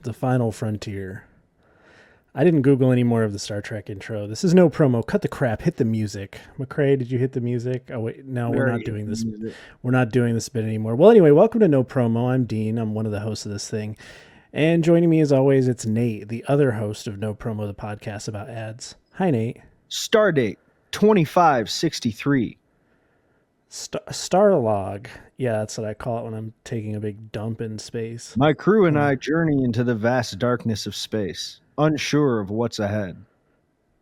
the final frontier. I didn't Google any more of the Star Trek intro. This is no promo. Cut the crap. Hit the music. McCrae, did you hit the music? Oh wait, no, we're not doing this. We're not doing this bit anymore. Well, anyway, welcome to No Promo. I'm Dean. I'm one of the hosts of this thing. And joining me as always, it's Nate, the other host of No Promo, the podcast about ads. Hi, Nate. Stardate 2563. Starlog. Yeah, that's what I call it when I'm taking a big dump in space. My crew and I journey into the vast darkness of space, unsure of what's ahead.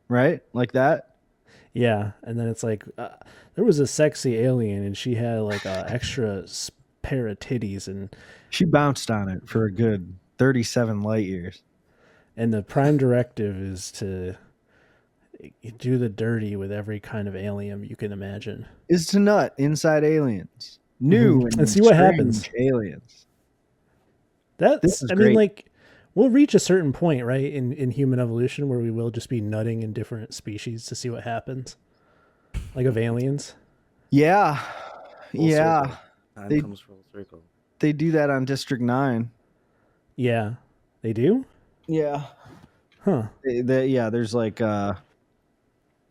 Right? Like that? Yeah, and then it's like, there was a sexy alien, and she had like an extra pair of titties, and she bounced on it for a good 37 light years. And the prime directive is to do the dirty with every kind of alien you can imagine. Is to nut inside aliens. New and see what happens. Aliens. That's, I mean, like, we'll reach a certain point, right, in human evolution where we will just be nutting in different species to see what happens. Like of aliens. Yeah. Full yeah. Time comes full circle. They do that on District 9. Yeah. They do? Yeah. Huh. Yeah, there's like the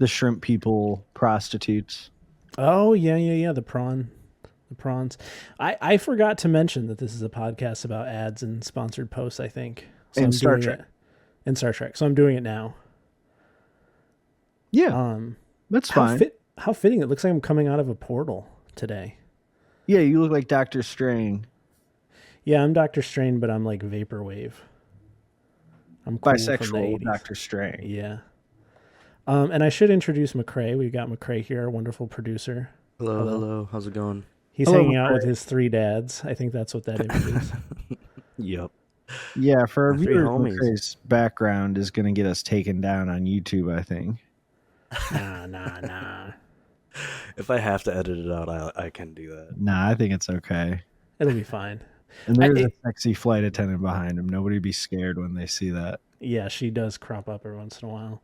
shrimp people, prostitutes. Oh, yeah. The prawns. I forgot to mention that this is a podcast about ads and sponsored posts, I think. So and Star Trek. And Star Trek. So I'm doing it now. Yeah. That's fine. How fitting. It looks like I'm coming out of a portal today. Yeah, you look like Dr. Strange. Yeah, I'm Dr. Strange, but I'm like Vaporwave. I'm cool bisexual Dr. Strange. Yeah. And I should introduce McCrae. We've got McCrae here, our wonderful producer. Hello. How's it going? He's hanging out with his three dads. I think that's what that image is. Yep. Yeah, for our viewers, McCrae's background is going to get us taken down on YouTube, I think. Nah. If I have to edit it out, I can do that. Nah, I think it's okay. It'll be fine. And there's a sexy flight attendant behind him. Nobody be scared when they see that. Yeah, she does crop up every once in a while.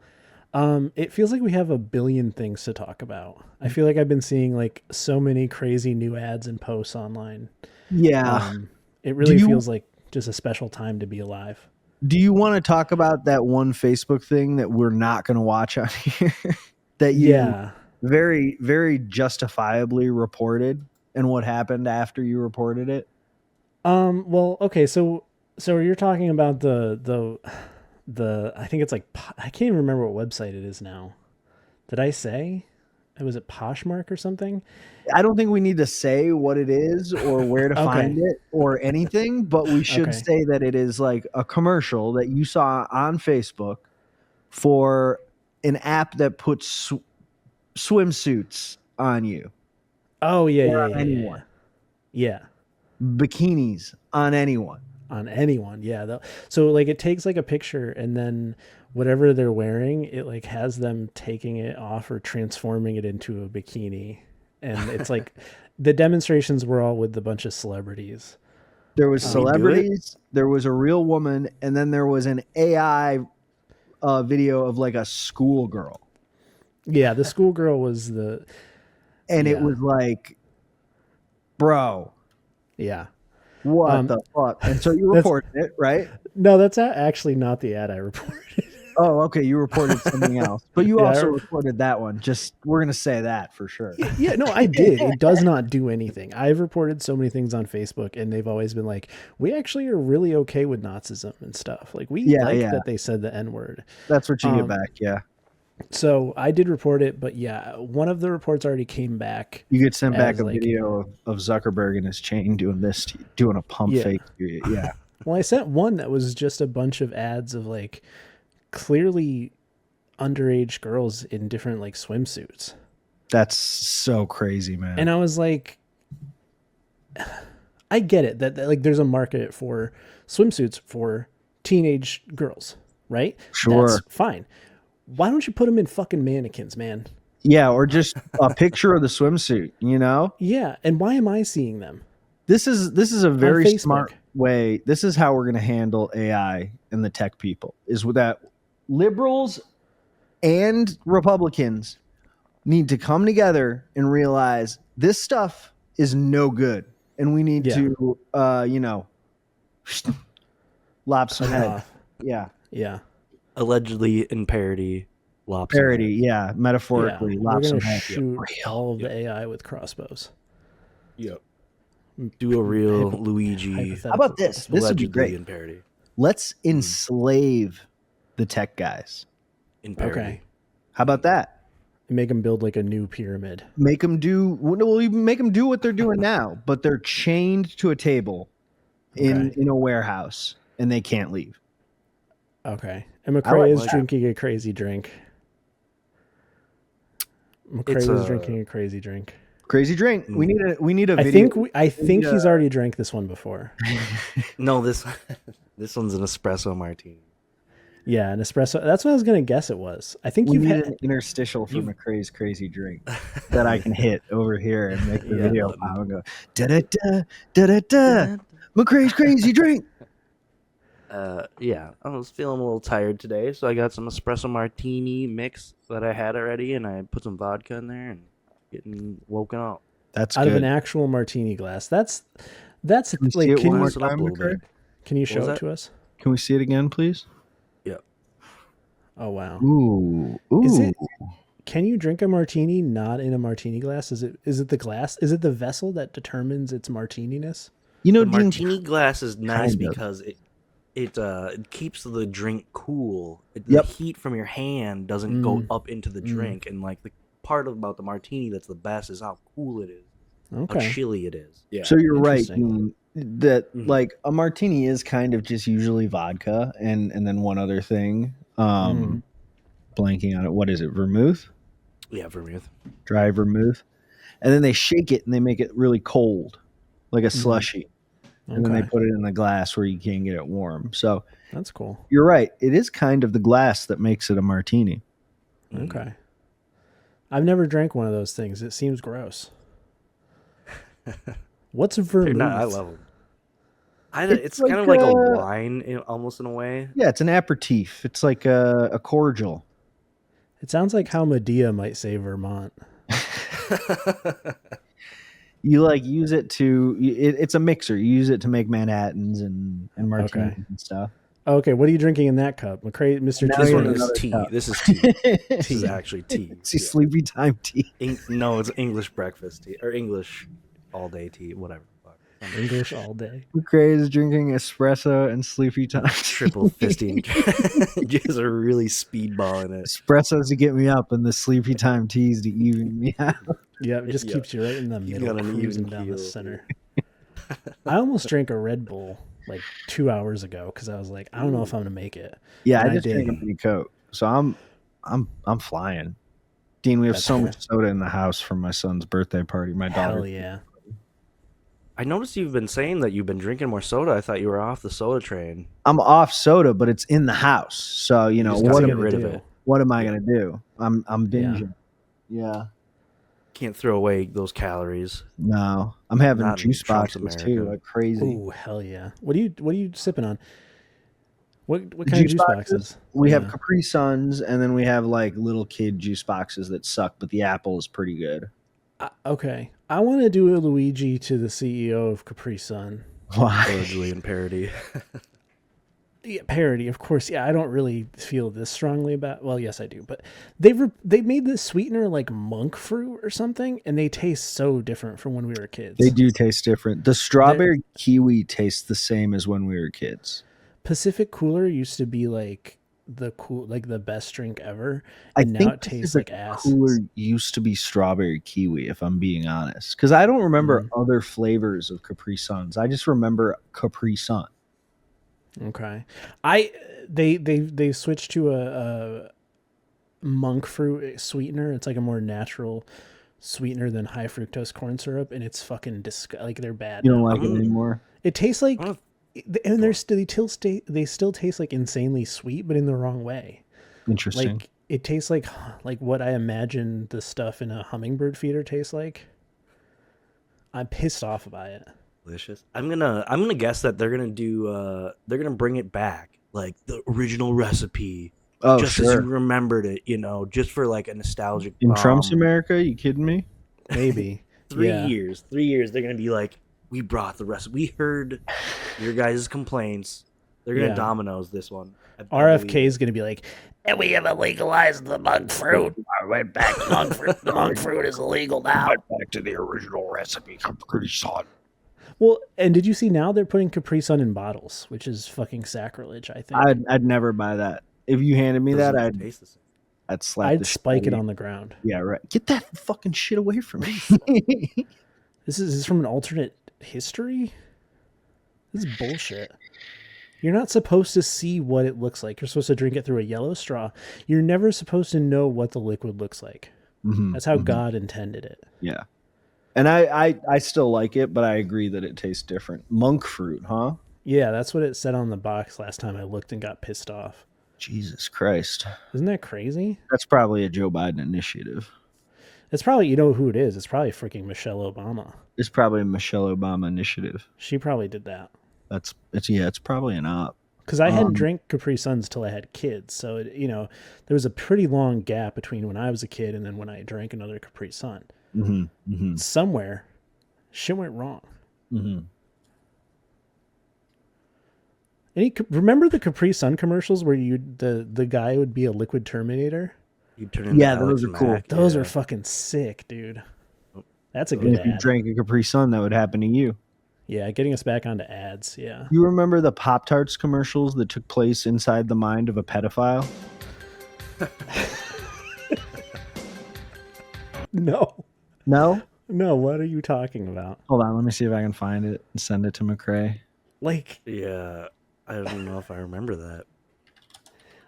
It feels like we have a billion things to talk about. I feel like I've been seeing like so many crazy new ads and posts online. Yeah. It really feels like just a special time to be alive. Do you want to talk about that one Facebook thing that we're not going to watch on here? That you very, very justifiably reported, and what happened after you reported it? Well, okay, so you're talking about the I think it's like, I can't even remember what website it is now. Did I say? Was it Poshmark or something? I don't think we need to say what it is or where to find it or anything, but we should say that it is like a commercial that you saw on Facebook for an app that puts swimsuits on you. Oh, yeah. Anyone. Yeah. Bikinis on anyone. Yeah. So like it takes like a picture, and then whatever they're wearing, it like has them taking it off or transforming it into a bikini. And it's like the demonstrations were all with a bunch of celebrities. There was celebrities, there was a real woman, and then there was an AI video of like a schoolgirl. Yeah, the schoolgirl was it was like, bro. Yeah. What the fuck? And so you reported it, right? No, that's actually not the ad I reported. Oh, okay. You reported something else, but you also reported that one. Just, we're going to say that for sure. Yeah, no, I did. It does not do anything. I've reported so many things on Facebook, and they've always been like, we actually are really okay with Nazism and stuff. Like, we that they said the N-word. That's what you get back, yeah. So I did report it, but yeah, one of the reports already came back. You get sent back a video of Zuckerberg and his chain doing this, doing a pump fake. Yeah. Well, I sent one that was just a bunch of ads of like clearly underage girls in different like swimsuits. That's so crazy, man. And I was like, I get it that like there's a market for swimsuits for teenage girls, right? Sure. That's fine. Why don't you put them in fucking mannequins, man? Yeah, or just a picture of the swimsuit, you know? Yeah, and why am I seeing them? This is a very smart way. This is how we're going to handle AI and the tech people, is with that liberals and Republicans need to come together and realize this stuff is no good. And we need to, lop some head. Yeah. Yeah. Allegedly in parody. Parody, yeah. Metaphorically, we're lop some gonna head. shoot all of the AI with crossbows. Yep. Do a real Luigi. How about this? This would be great. In parody. Let's enslave the tech guys. In parody. Okay. How about that? Make them build like a new pyramid. Make them do. We'll even make them do what they're doing now, but they're chained to a table in a warehouse, and they can't leave. Okay. And McCrae is drinking a crazy drink. McCrae is drinking a crazy drink. Crazy drink. We need a video. I think he's already drank this one before. No, this one's an espresso martini. Yeah, an espresso. That's what I was gonna guess it was. I think you need an interstitial for McCrae's crazy drink that I can hit over here and make the video pop and go da da da da da da. McCrae's crazy drink. Yeah, I was feeling a little tired today, so I got some espresso martini mix that I had already, and I put some vodka in there and getting woken up. That's out good. of an actual martini glass. That's can like. Can you show it to us? Can we see it again, please? Yep. Oh wow. Ooh. Is it? Can you drink a martini not in a martini glass? Is it the glass? Is it the vessel that determines its martininess? You know, the martini glass is nice because it keeps the drink cool. The heat from your hand doesn't go up into the drink, and like the part about the martini that's the best is how cool it is, how chilly it is. Yeah. So you're right that like a martini is kind of just usually vodka and then one other thing. Blanking on it. What is it? Vermouth? Yeah, vermouth. Dry vermouth. And then they shake it and they make it really cold, like a slushy. And then they put it in the glass where you can't get it warm. So that's cool. You're right. It is kind of the glass that makes it a martini. Okay. I've never drank one of those things. It seems gross. What's vermouth? I love them. It's like kind of like a wine, almost in a way. Yeah, it's an aperitif. It's like a cordial. It sounds like how Medea might say Vermont. You like use it to. It's a mixer. You use it to make Manhattans and martinis and stuff. Okay, what are you drinking in that cup, McCrae? Mr. This one is tea. Cup. This is tea. This is actually tea. It's sleepy time tea. No, it's English breakfast tea or English all day tea, whatever. English all day. McCrae is drinking espresso and sleepy time. Triple fisting. Just a really speedball in it. Espressos to get me up, and the sleepy time teas to even me out. Yeah, it just keeps you right in the middle, cruising down the center. I almost drank a Red Bull like 2 hours ago because I was like, I don't know if I'm gonna make it. Yeah, I just drank a mini Coke, so I'm flying. Dean, we have so much soda in the house from my son's birthday party. My daughter. Hell yeah. I noticed you've been saying that you've been drinking more soda. I thought you were off the soda train. I'm off soda, but it's in the house. So, what am I going to do? I'm binging. Yeah. Can't throw away those calories. No. I'm having juice boxes too, like crazy. Oh, hell yeah. What are you sipping on? What kind of juice boxes? We have Capri Suns, and then we have like little kid juice boxes that suck, but the apple is pretty good. Okay. I want to do a Luigi to the CEO of Capri Sun. Why? Allegedly in parody. Yeah, parody, of course. Yeah, I don't really feel this strongly about. Well, yes, I do. But they made this sweetener like monk fruit or something, and they taste so different from when we were kids. They do taste different. The strawberry kiwi tastes the same as when we were kids. Pacific Cooler used to be like the best drink ever, and now it tastes like ass. Cooler used to be strawberry kiwi, if I'm being honest, because I don't remember other flavors of Capri Suns. I just remember Capri Sun. Okay, they switched to a monk fruit sweetener. It's like a more natural sweetener than high fructose corn syrup, and it's fucking like they're bad. You don't like it anymore? It tastes like. And they still taste like insanely sweet, but in the wrong way. Interesting. Like it tastes like what I imagine the stuff in a hummingbird feeder tastes like. I'm pissed off by it. Delicious. I'm gonna guess that they're gonna bring it back, like the original recipe. Oh, just as you remembered it, just for like a nostalgic. In Trump's America, you kidding me? Maybe 3 years. 3 years, they're gonna be like, we brought the recipe. We heard your guys' complaints. They're gonna Domino's this one. RFK is gonna be like, and we have legalized the monk fruit. I went back to monk fruit. The monk fruit is illegal now. Went back to the original recipe, Capri Sun. Well, and did you see now they're putting Capri Sun in bottles, which is fucking sacrilege, I think. I'd never buy that. If you handed me that, I'd slap I'd spike it on the ground. Yeah, right. Get that fucking shit away from me. This is from an alternate history? This is bullshit. You're not supposed to see what it looks like. You're supposed to drink it through a yellow straw. You're never supposed to know what the liquid looks like. Mm-hmm, That's how God intended it. Yeah. And I still like it, but I agree that it tastes different. Monk fruit, huh? Yeah, that's what it said on the box last time I looked and got pissed off. Jesus Christ. Isn't that crazy? That's probably a Joe Biden initiative. It's probably, you know who it is. It's probably freaking Michelle Obama. It's probably a Michelle Obama initiative. She probably did that. It's probably an op. Because I hadn't drank Capri Suns till I had kids. So, there was a pretty long gap between when I was a kid and then when I drank another Capri Sun. Mm-hmm, mm-hmm. Somewhere, shit went wrong. Mm-hmm. Remember the Capri Sun commercials where the guy would be a liquid Terminator? Those are cool. Those are fucking sick, dude. That's a good ad. If you drank a Capri Sun, that would happen to you. Yeah, getting us back onto ads, yeah. You remember the Pop-Tarts commercials that took place inside the mind of a pedophile? No. No? No, what are you talking about? Hold on, let me see if I can find it and send it to McCrae. Yeah, I don't know if I remember that.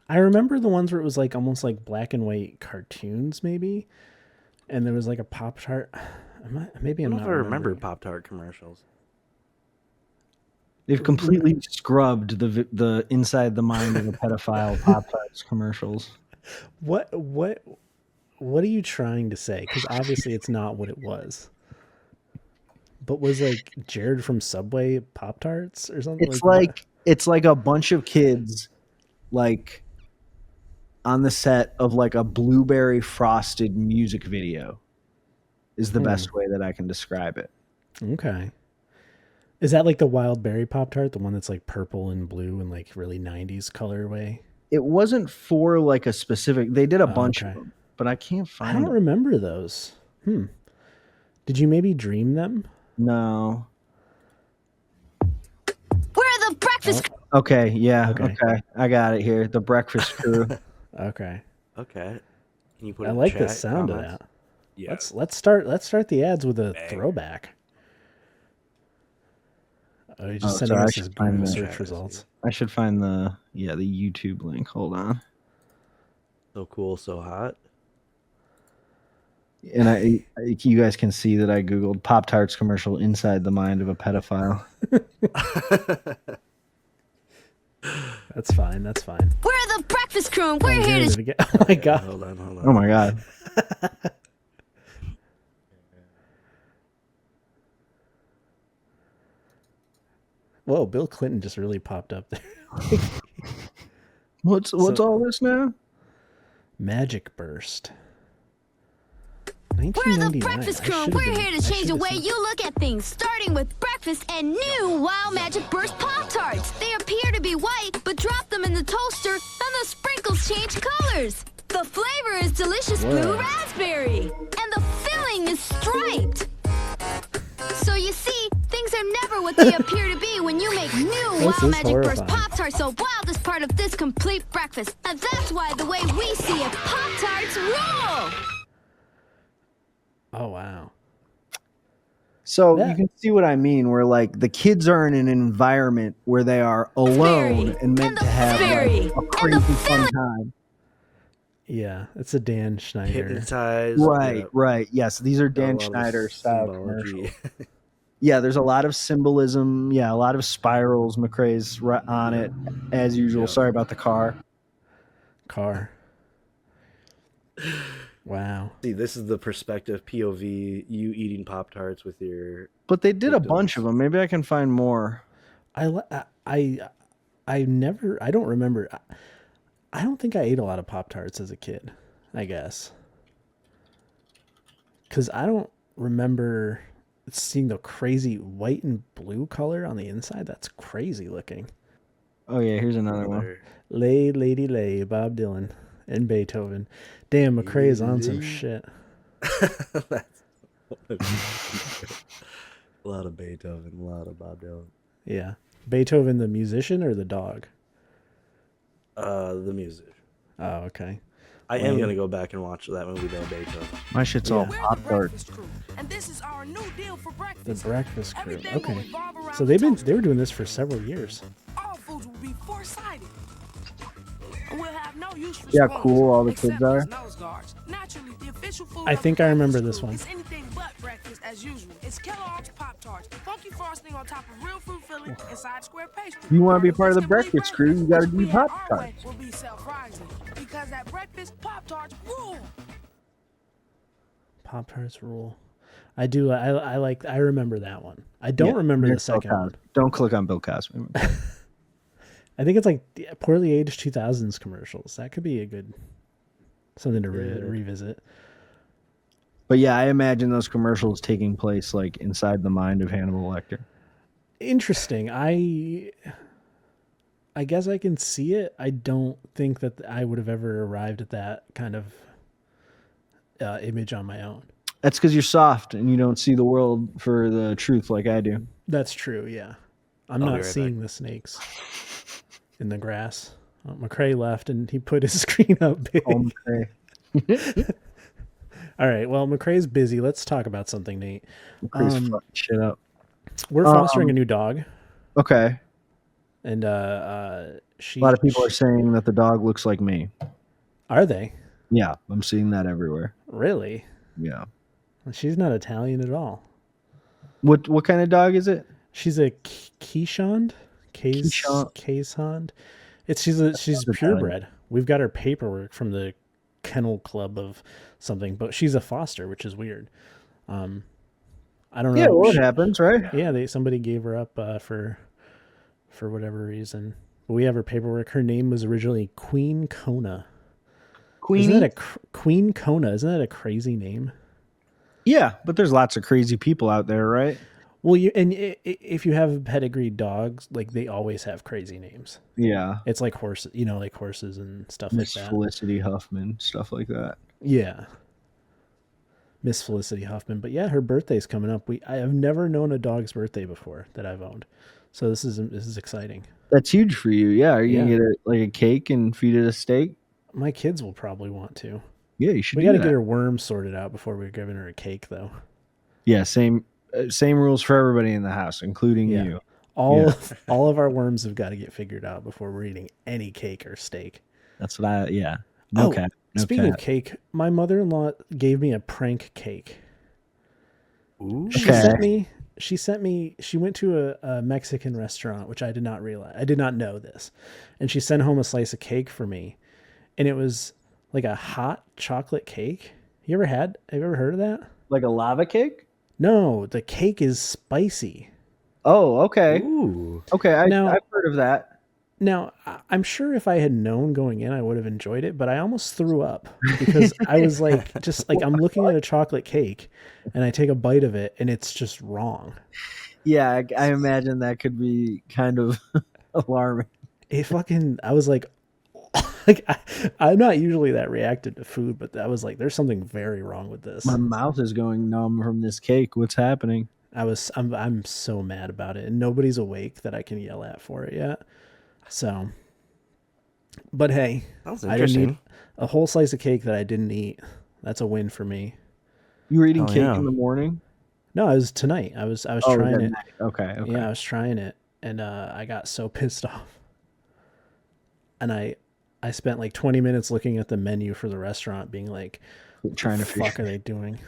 I remember the ones where it was like almost like black and white cartoons, maybe, and there was like a Pop-Tart. Maybe I'm not. I remember Pop-Tart commercials. They've completely scrubbed the inside the mind of a pedophile Pop-Tarts commercials. What are you trying to say? Because obviously it's not what it was. But was like Jared from Subway Pop-Tarts or something? It's like a bunch of kids like on the set of like a blueberry frosted music video is the best way that I can describe it. Okay. Is that like the wild berry Pop-Tart, the one that's like purple and blue and like really 90s colorway? It wasn't for like a specific, they did a bunch of them, but I can't find them. I don't remember those. Did you maybe dream them? No. We're the breakfast. Okay, yeah, okay. I got it here. The breakfast crew. Okay. Can you put I like the sound of that. Yeah. Let's start the ads with a throwback. Oh, you just sending us his Google search results. I should find the YouTube link. Hold on. So cool, so hot. And you guys can see that I Googled Pop-Tarts commercial inside the mind of a pedophile. That's fine. We're the breakfast crew. And we're here to. Oh my god! Hold on. Oh my god! Whoa! Bill Clinton just really popped up there. What's all this now? Magic Burst. We're the breakfast crew. We're here to change the way you look at things, starting with breakfast and new Wow Magic Burst Pop-Tarts. They appear to be white, but drop them in the toaster and the sprinkles change colors. The flavor is delicious blue raspberry, and the filling is striped. So you see, things are never what they appear to be when you make new Wow Magic Burst Pop-Tarts. So wildest part of this complete breakfast, and that's why the way we see it, Pop-Tarts rule. Oh, wow. So you can see what I mean, where like the kids are in an environment where they are alone and meant to have like, a crazy fun time. Yeah, it's a Dan Schneider. Hypnotized. Right. Yes, these are Dan Schneider style commercials. Yeah, there's a lot of symbolism. Yeah, a lot of spirals. McCrae's on it, as usual. Yep. Sorry about the car. Wow. See, this is the perspective POV, you eating Pop-Tarts with your... But they did a bunch of them. Maybe I can find more. I don't remember. I don't think I ate a lot of Pop-Tarts as a kid, I guess. Because I don't remember seeing the crazy white and blue color on the inside. That's crazy looking. Oh yeah, here's another one. Lay, Lady Lay, Bob Dylan and Beethoven. Damn, McCrae is on some shit. That's a lot of Beethoven, a lot of Bob Dylan. Yeah. Beethoven the musician or the dog? The musician. Oh, okay. I am gonna go back and watch that movie though, Beethoven. My shit's all Pop-Tart. And this is our new deal for breakfast. The Breakfast Crew. Okay. So they were doing this for several years. All foods will be four-sided. And we'll have no use for Yeah, cool. All the kids are. Naturally, the official food I think I remember this one. It's anything but breakfast as usual. It's Kellogg's Pop-Tarts, funky frosting on top of real fruit filling inside square pastry. You want to be part of the breakfast crew? You got to do Pop-Tarts. Will be self-rising because at breakfast Pop-Tarts rule. Pop-Tarts rule. I do. I remember that one. I don't remember the second one. Don't click on Bill Cosby. I think it's like poorly aged 2000s commercials. That could be a good something to revisit. But yeah, I imagine those commercials taking place like inside the mind of Hannibal Lecter. Interesting. I guess I can see it. I don't think that I would have ever arrived at that kind of image on my own. That's because you're soft and you don't see the world for the truth like I do. That's true. Yeah, I'll not seeing the snakes in the grass. McCrae left and he put his screen up big. Oh, McCrae. All right. Well, McCrae's busy. Let's talk about something, Nate. McCrae's fucking shit up. We're fostering a new dog. Okay. And a lot of people are saying that the dog looks like me. Are they? Yeah, I'm seeing that everywhere. Really? Yeah. She's not Italian at all. What kind of dog is it? She's a Keeshond. Keeshond. She's purebred. We've got her paperwork from the kennel club of something, but she's a foster, which is weird. I don't know. Yeah, what happens, right? Yeah, somebody gave her up for whatever reason. But we have her paperwork. Her name was originally Queen Kona. Queen Kona? Isn't that a crazy name? Yeah, but there's lots of crazy people out there, right? Well, if you have pedigreed dogs, like they always have crazy names. Yeah, it's like horses, like horses and stuff like that. Miss Felicity Huffman, stuff like that. Yeah, Miss Felicity Huffman. But yeah, her birthday's coming up. I have never known a dog's birthday before that I've owned, so this is exciting. That's huge for you. Yeah, are you gonna get a cake and feed it a steak? My kids will probably want to. Yeah, you should. We got to get her worms sorted out before we're giving her a cake, though. Yeah, same rules for everybody in the house, including you. All of our worms have got to get figured out before we're eating any cake or steak. That's what Speaking of cake, my mother-in-law gave me a prank cake. Ooh. She went to a Mexican restaurant, which I did not realize. I did not know this. And she sent home a slice of cake for me. And it was like a hot chocolate cake. Have you ever heard of that? Like a lava cake? No, the cake is spicy. Oh, okay. Ooh. Okay, I've heard of that. Now, I'm sure if I had known going in, I would have enjoyed it, but I almost threw up because I was like, I'm looking at a chocolate cake and I take a bite of it and it's just wrong. Yeah, I imagine that could be kind of alarming. I was like I'm not usually that reactive to food, but I was like, there's something very wrong with this. My mouth is going numb from this cake. What's happening? I'm so mad about it, and nobody's awake that I can yell at for it yet. So, but hey, I didn't eat a whole slice of cake that I didn't eat. That's a win for me. You were eating cake in the morning? No, it was tonight. I was trying it. Okay. Yeah, I was trying it, and I got so pissed off. And I spent like 20 minutes looking at the menu for the restaurant, being like, trying to what the fuck are they doing?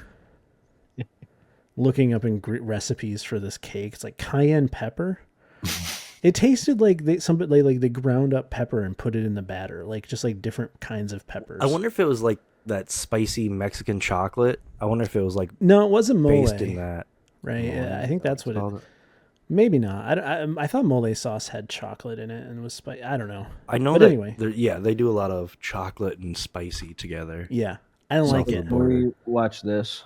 Looking up recipes for this cake. It's like cayenne pepper. It tasted like they ground up pepper and put it in the batter, like just like different kinds of peppers. I wonder if it was like that spicy Mexican chocolate. I wonder if it was like no, it wasn't mole. Based in that, right? Yeah, I think that's what it. Maybe not. I thought mole sauce had chocolate in it and was spicy. I don't know. I know, but that anyway, they do a lot of chocolate and spicy together. Yeah, I don't like it. We watch this.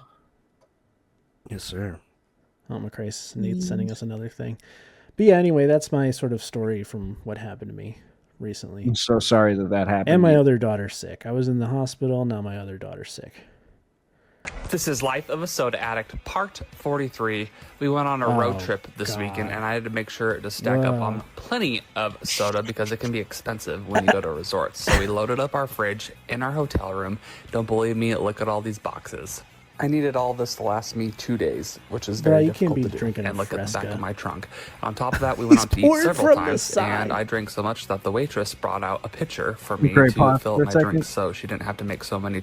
Yes, sir. Oh, McCrae needs sending us another thing. But yeah, anyway, that's my sort of story from what happened to me recently. I'm so sorry that happened. And my other daughter's sick. I was in the hospital. Now my other daughter's sick. This is Life of a Soda Addict, part 43. We went on a road trip this weekend, and I had to make sure to stack up on plenty of soda because it can be expensive when you go to resorts. So we loaded up our fridge in our hotel room. Don't believe me? Look at all these boxes. I needed all this to last me 2 days, which is very difficult to do. And look at the back of my trunk. On top of that, we went out to eat several times, and I drank so much that the waitress brought out a pitcher for me to fill up my drinks so she didn't have to make so many.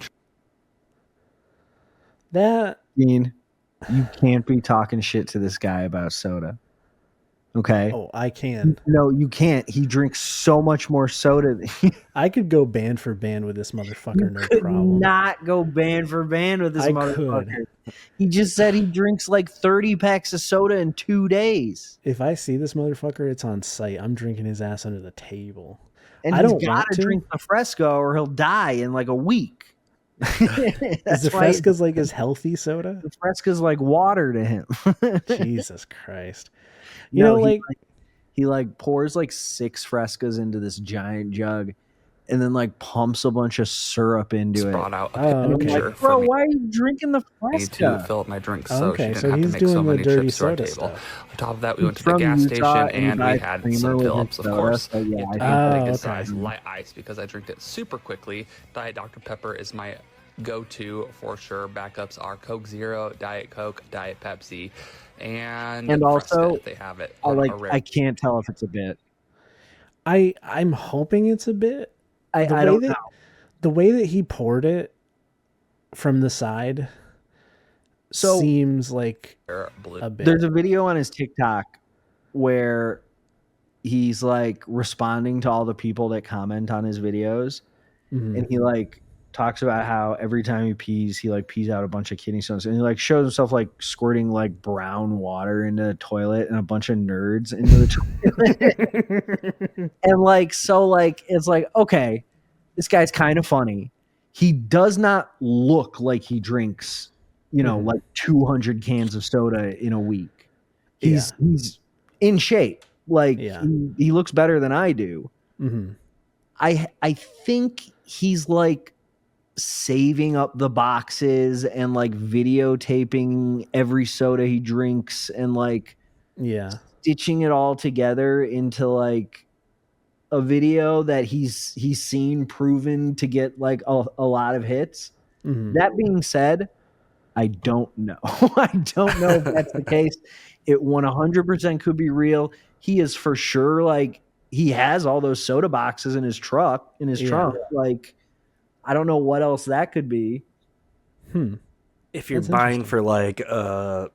Dean, you can't be talking shit to this guy about soda. Okay. Oh, I can. No, you can't. He drinks so much more soda than I could go band for band with this motherfucker, no problem. Not go band for band with this motherfucker. He just said he drinks like 30 packs of soda in 2 days. If I see this motherfucker, it's on site. I'm drinking his ass under the table. And I don't want to drink the Fresco or he'll die in like a week. Is the Fresca's like his healthy soda? The Fresca's like water to him. Jesus Christ. You know, he pours like 6 Frescas into this giant jug and then like pumps a bunch of syrup into it. Brought out a pitcher like, bro, why are you drinking the Fresca? To fill up my drinks so she didn't have he's to make so many dirty trips to our soda table. stuff. On top of that, we went to the gas station and we had some fill-ups, of course. So yeah, I think size light ice because I drank it super quickly. Diet Dr. Pepper is my go-to for sure. Backups are Coke Zero, Diet Coke, Diet Pepsi, and also if they have it. I can't tell if it's a bit. I'm hoping it's a bit. I don't know. The way that he poured it from the side seems like a bit. There's a video on his TikTok where he's like responding to all the people that comment on his videos, and he like talks about how every time he pees, he like pees out a bunch of kidney stones, and he like shows himself like squirting like brown water into the toilet and a bunch of nerds into the toilet. And like, so like, it's like, okay, this guy's kind of funny. He does not look like he drinks, like 200 cans of soda in a week. He's in shape. Like he looks better than I do. I think he's like saving up the boxes and like videotaping every soda he drinks and like stitching it all together into like a video that he's seen proven to get like a lot of hits. That being said, I don't know. I don't know if that's the case. It 100% could be real. He is for sure like he has all those soda boxes in his trunk. Like I don't know what else that could be. If you're buying for like a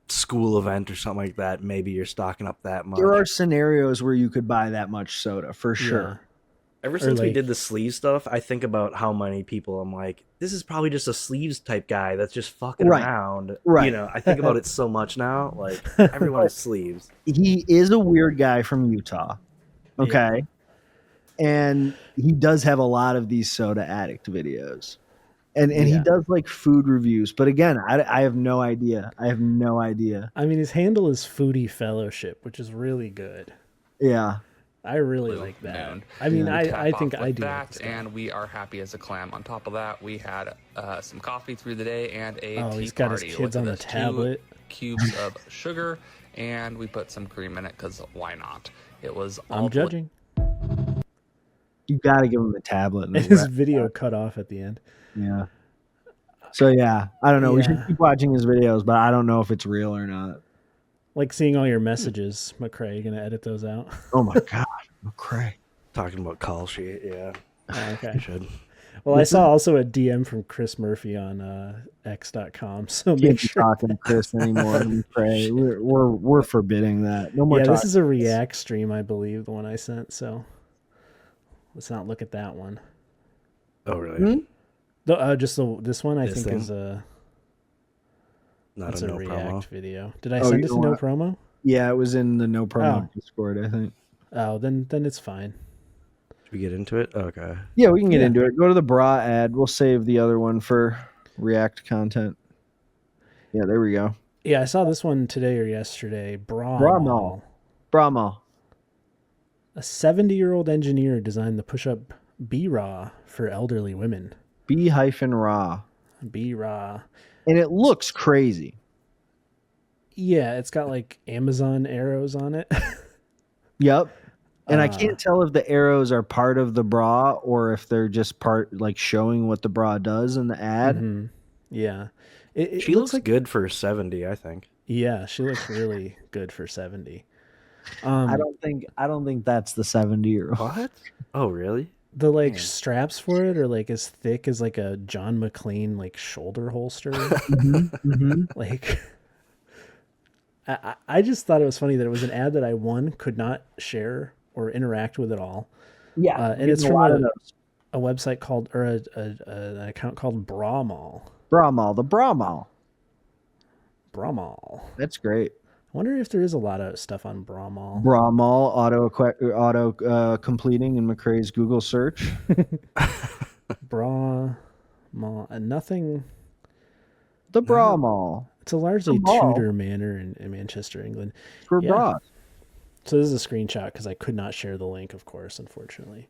school event or something like that, maybe you're stocking up that much. There are scenarios where you could buy that much soda for sure. Ever since we did the sleeve stuff, I think about how many people I'm like, this is probably just a sleeves type guy that's just fucking around. Right. I think about it so much now. Like everyone has sleeves. He is a weird guy from Utah. Okay. Yeah. And he does have a lot of these soda addict videos. And he does like food reviews. But again, I have no idea. I mean, his handle is Foodie Fellowship, which is really good. Yeah. I really like that. I mean, I think I do that, and we are happy as a clam. On top of that, we had some coffee through the day and a tea he's got party. His kids on the tablet. 2 cubes of sugar, and we put some cream in it because why not? It was all I'm judging. You got to give him the tablet. And his video cut off at the end. Yeah. So yeah, I don't know. We should keep watching his videos, but I don't know if it's real or not. Like seeing all your messages, McCrae. You gonna edit those out? Oh my god, McCrae. Talking about call sheet, yeah. Oh, okay. You should. Well, I saw also a DM from Chris Murphy on X.com. So make sure talking to Chris anymore. McCrae. We're forbidding that. No more. Yeah, this is a React stream, I believe, the one I sent. So let's not look at that one. Oh really? This one I think is a. It's a React promo video. Did I send it to no promo? Yeah, it was in the no promo Discord, I think. Oh, then it's fine. Should we get into it? Okay. Yeah, we can get into it. Go to the bra ad. We'll save the other one for React content. Yeah, there we go. Yeah, I saw this one today or yesterday. Bra Mall. Bra mall. A 70-year-old engineer designed the push-up B-Raw for elderly women. B-Raw. B-Raw. And it looks crazy. Yeah, it's got like Amazon arrows on it. Yep. And I can't tell if the arrows are part of the bra or if they're just part, like, showing what the bra does in the ad. Mm-hmm. Yeah. She looks like, good for 70, I think. Yeah, she looks really good for 70. I don't think that's the 70-year-old. What? Oh, really? The straps for it are like as thick as like a John McClane like shoulder holster. Like, I just thought it was funny that it was an ad that I could not share or interact with at all. Yeah, and it's from a website called or an account called Bra Mall. Bra Mall, the Bra Mall. Bra Mall. That's great. I wonder if there is a lot of stuff on Bra Mall. Bra Mall auto completing in McCrae's Google search. Bra Mall. Nothing. The Bra Mall. It's a largely Tudor manor in Manchester, England. For bras. So this is a screenshot because I could not share the link, of course, unfortunately.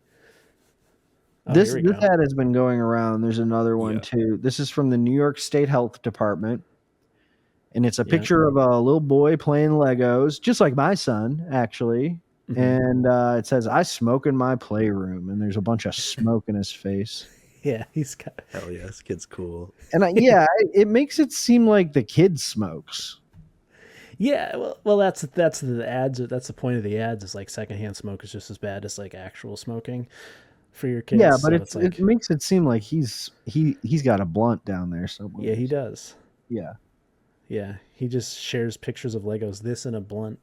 This ad has been going around. There's another one too. This is from the New York State Health Department. And it's a picture of a little boy playing Legos, just like my son, actually. Mm-hmm. And it says, "I smoke in my playroom." And there's a bunch of smoke in his face. Yeah, he's got... Hell yeah, this kid's cool. And it makes it seem like the kid smokes. Yeah, well, that's the ads. That's the point of the ads. Is like secondhand smoke is just as bad as like actual smoking for your kids. Yeah, but it makes it seem like he's got a blunt down there somewhere. Yeah, he does. Yeah. Yeah, he just shares pictures of Legos, this and a blunt.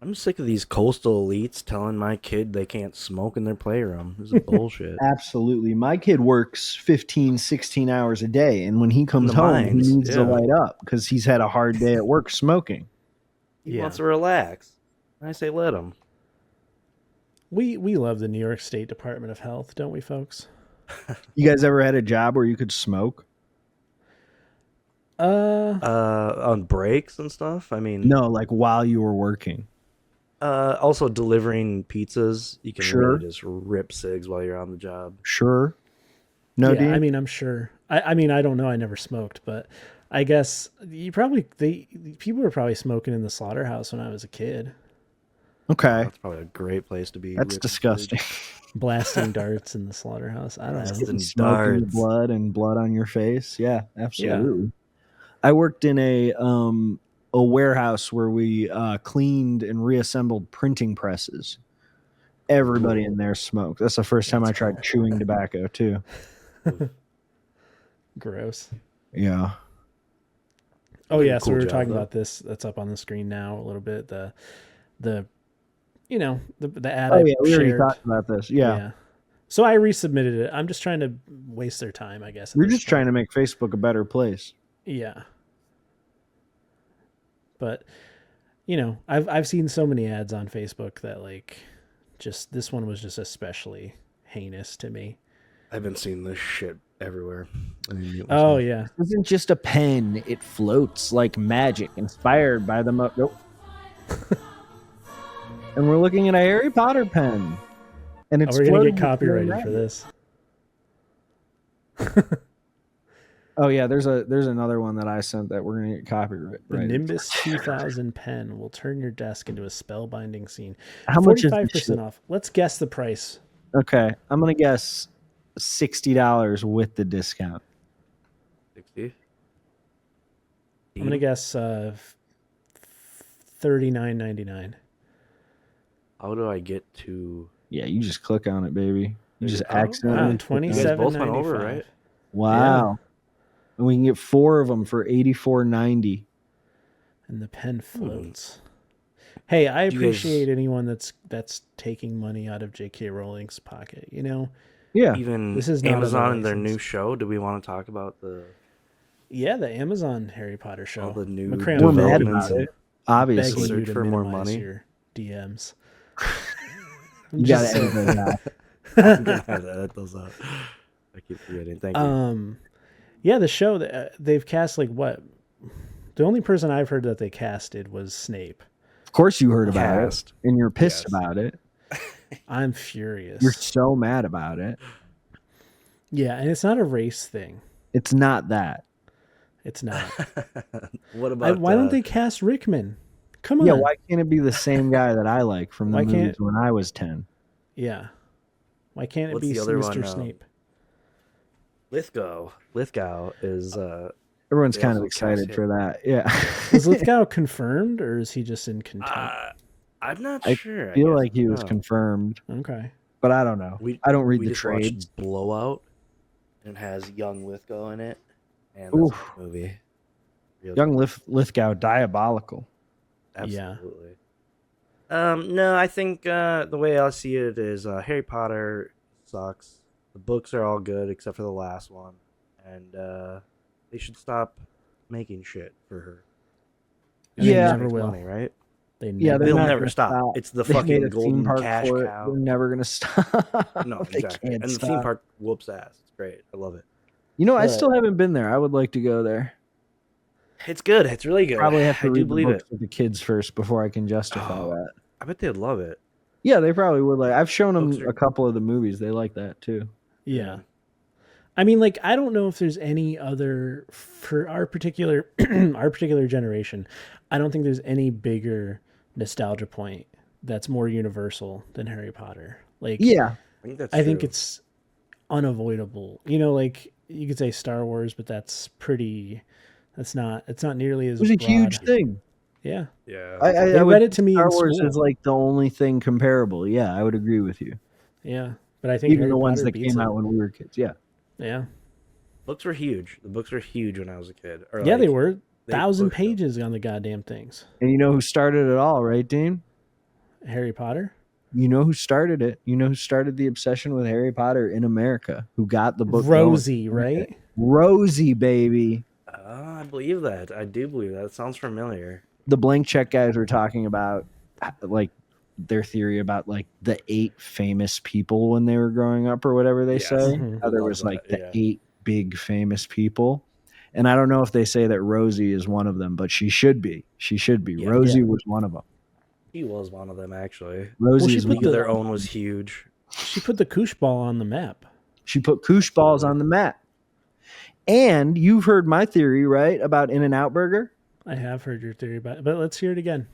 I'm sick of these coastal elites telling my kid they can't smoke in their playroom. This is bullshit. Absolutely. My kid works 15, 16 hours a day, and when he comes home, he needs to light up because he's had a hard day at work smoking. He wants to relax. I say let him. We love the New York State Department of Health, don't we, folks? You guys ever had a job where you could smoke? On breaks and stuff? I mean... No, like while you were working. Also delivering pizzas. You can really just rip cigs while you're on the job. Sure. No, yeah, I mean, I'm sure. I mean, I don't know. I never smoked, but I guess people were probably smoking in the slaughterhouse when I was a kid. Okay. That's probably a great place to be. That's disgusting. Blasting darts in the slaughterhouse. I don't know. Smoking blood and blood on your face. Yeah, absolutely. Yeah. I worked in a warehouse where we cleaned and reassembled printing presses. Everybody in there smoked. That's the first time I tried chewing tobacco too. Gross. Yeah. Oh yeah, so we were talking about this. That's up on the screen now a little bit. The ad. Oh yeah, we already talked about this. Yeah. So I resubmitted it. I'm just trying to waste their time, I guess. We're just trying to make Facebook a better place. Yeah. But I've seen so many ads on Facebook that like just this one was just especially heinous to me. I've been seeing this shit everywhere. Oh yeah. It isn't just a pen, it floats like magic, inspired by the nope. And we're looking at a Harry Potter pen. And it's we're gonna get copyrighted for this. Oh yeah, there's another one that I sent that we're gonna get copyrighted. The Nimbus 2000 pen will turn your desk into a spellbinding scene. How much is 45% off? Let's guess the price. Okay, I'm gonna guess $60 with the discount. 60. I'm gonna guess $39.99. How do I get to? Yeah, you just click on it, baby. You just accidentally. $27.95. Both went over, right? Wow. Yeah. And we can get 4 of them for $84.90. And the pen floats. Hey, I appreciate anyone that's taking money out of J.K. Rowling's pocket. Yeah. Even this is Amazon and their new show. Do we want to talk about the? Yeah, the Amazon Harry Potter show. All the new developments. Obviously, search for more money. Your DMs. You gotta edit those out. I'm gonna have to edit those out. I keep forgetting. Thank you. Yeah, the show they've cast like what? The only person I've heard that they casted was Snape. Of course you heard about it, and you're pissed about it. I'm furious. You're so mad about it. Yeah, and it's not a race thing. It's not that. It's not. What about why don't they cast Rickman? Come on. Yeah, why can't it be the same guy that I like from the movies when I was 10? Yeah. Why can't it be Mr. Snape? Lithgow is everyone's kind of excited for that. Yeah. Is Lithgow confirmed, or is he just in contempt? I'm not sure. I feel like he was confirmed. Okay. But I don't know. I don't read the trades. Blowout, and it has young Lithgow in it, and that's a movie. Young Lithgow, diabolical. Absolutely. Yeah. No, I think the way I see it is Harry Potter sucks. The books are all good except for the last one, and they should stop making shit for her. Yeah, never will. Money, right? They'll never stop. It's the fucking golden cash cow. They're never gonna stop. No, exactly. And the theme park whoops ass. It's great. I love it. I still haven't been there. I would like to go there. It's good. It's really good. Probably have to read the books with the kids first before I can justify that. I bet they'd love it. Yeah, they probably would. I've shown them a couple of the movies. They like that too. Yeah. I mean, I don't know if there's any other for our particular generation. I don't think there's any bigger nostalgia point that's more universal than Harry Potter. I think it's unavoidable. You could say Star Wars, but it's not nearly as it was a huge thing. Yeah. Yeah. I read it to me Star in Wars school. is the only thing comparable. Yeah, I would agree with you. Yeah. But I think even the ones that came out when we were kids. Yeah. Yeah. Books were huge. The books were huge when I was a kid. Yeah, they were. 1,000 pages on the goddamn things. And you know who started it all, right, Dean? Harry Potter? You know who started it? You know who started the obsession with Harry Potter in America? Who got the book? Rosie, right? Rosie, baby. I believe that. I do believe that. It sounds familiar. The blank check guys were talking about their theory about the 8 famous people when they were growing up or whatever they say. Mm-hmm. How there was the 8 big famous people. And I don't know if they say that Rosie is one of them, but she should be. Yeah, Rosie was one of them. She was one of them, actually. Rosie's League of Their Own was huge. She put the koosh ball on the map. She put koosh balls on the map. And you've heard my theory, right, about In-N-Out Burger? I have heard your theory about it, but let's hear it again.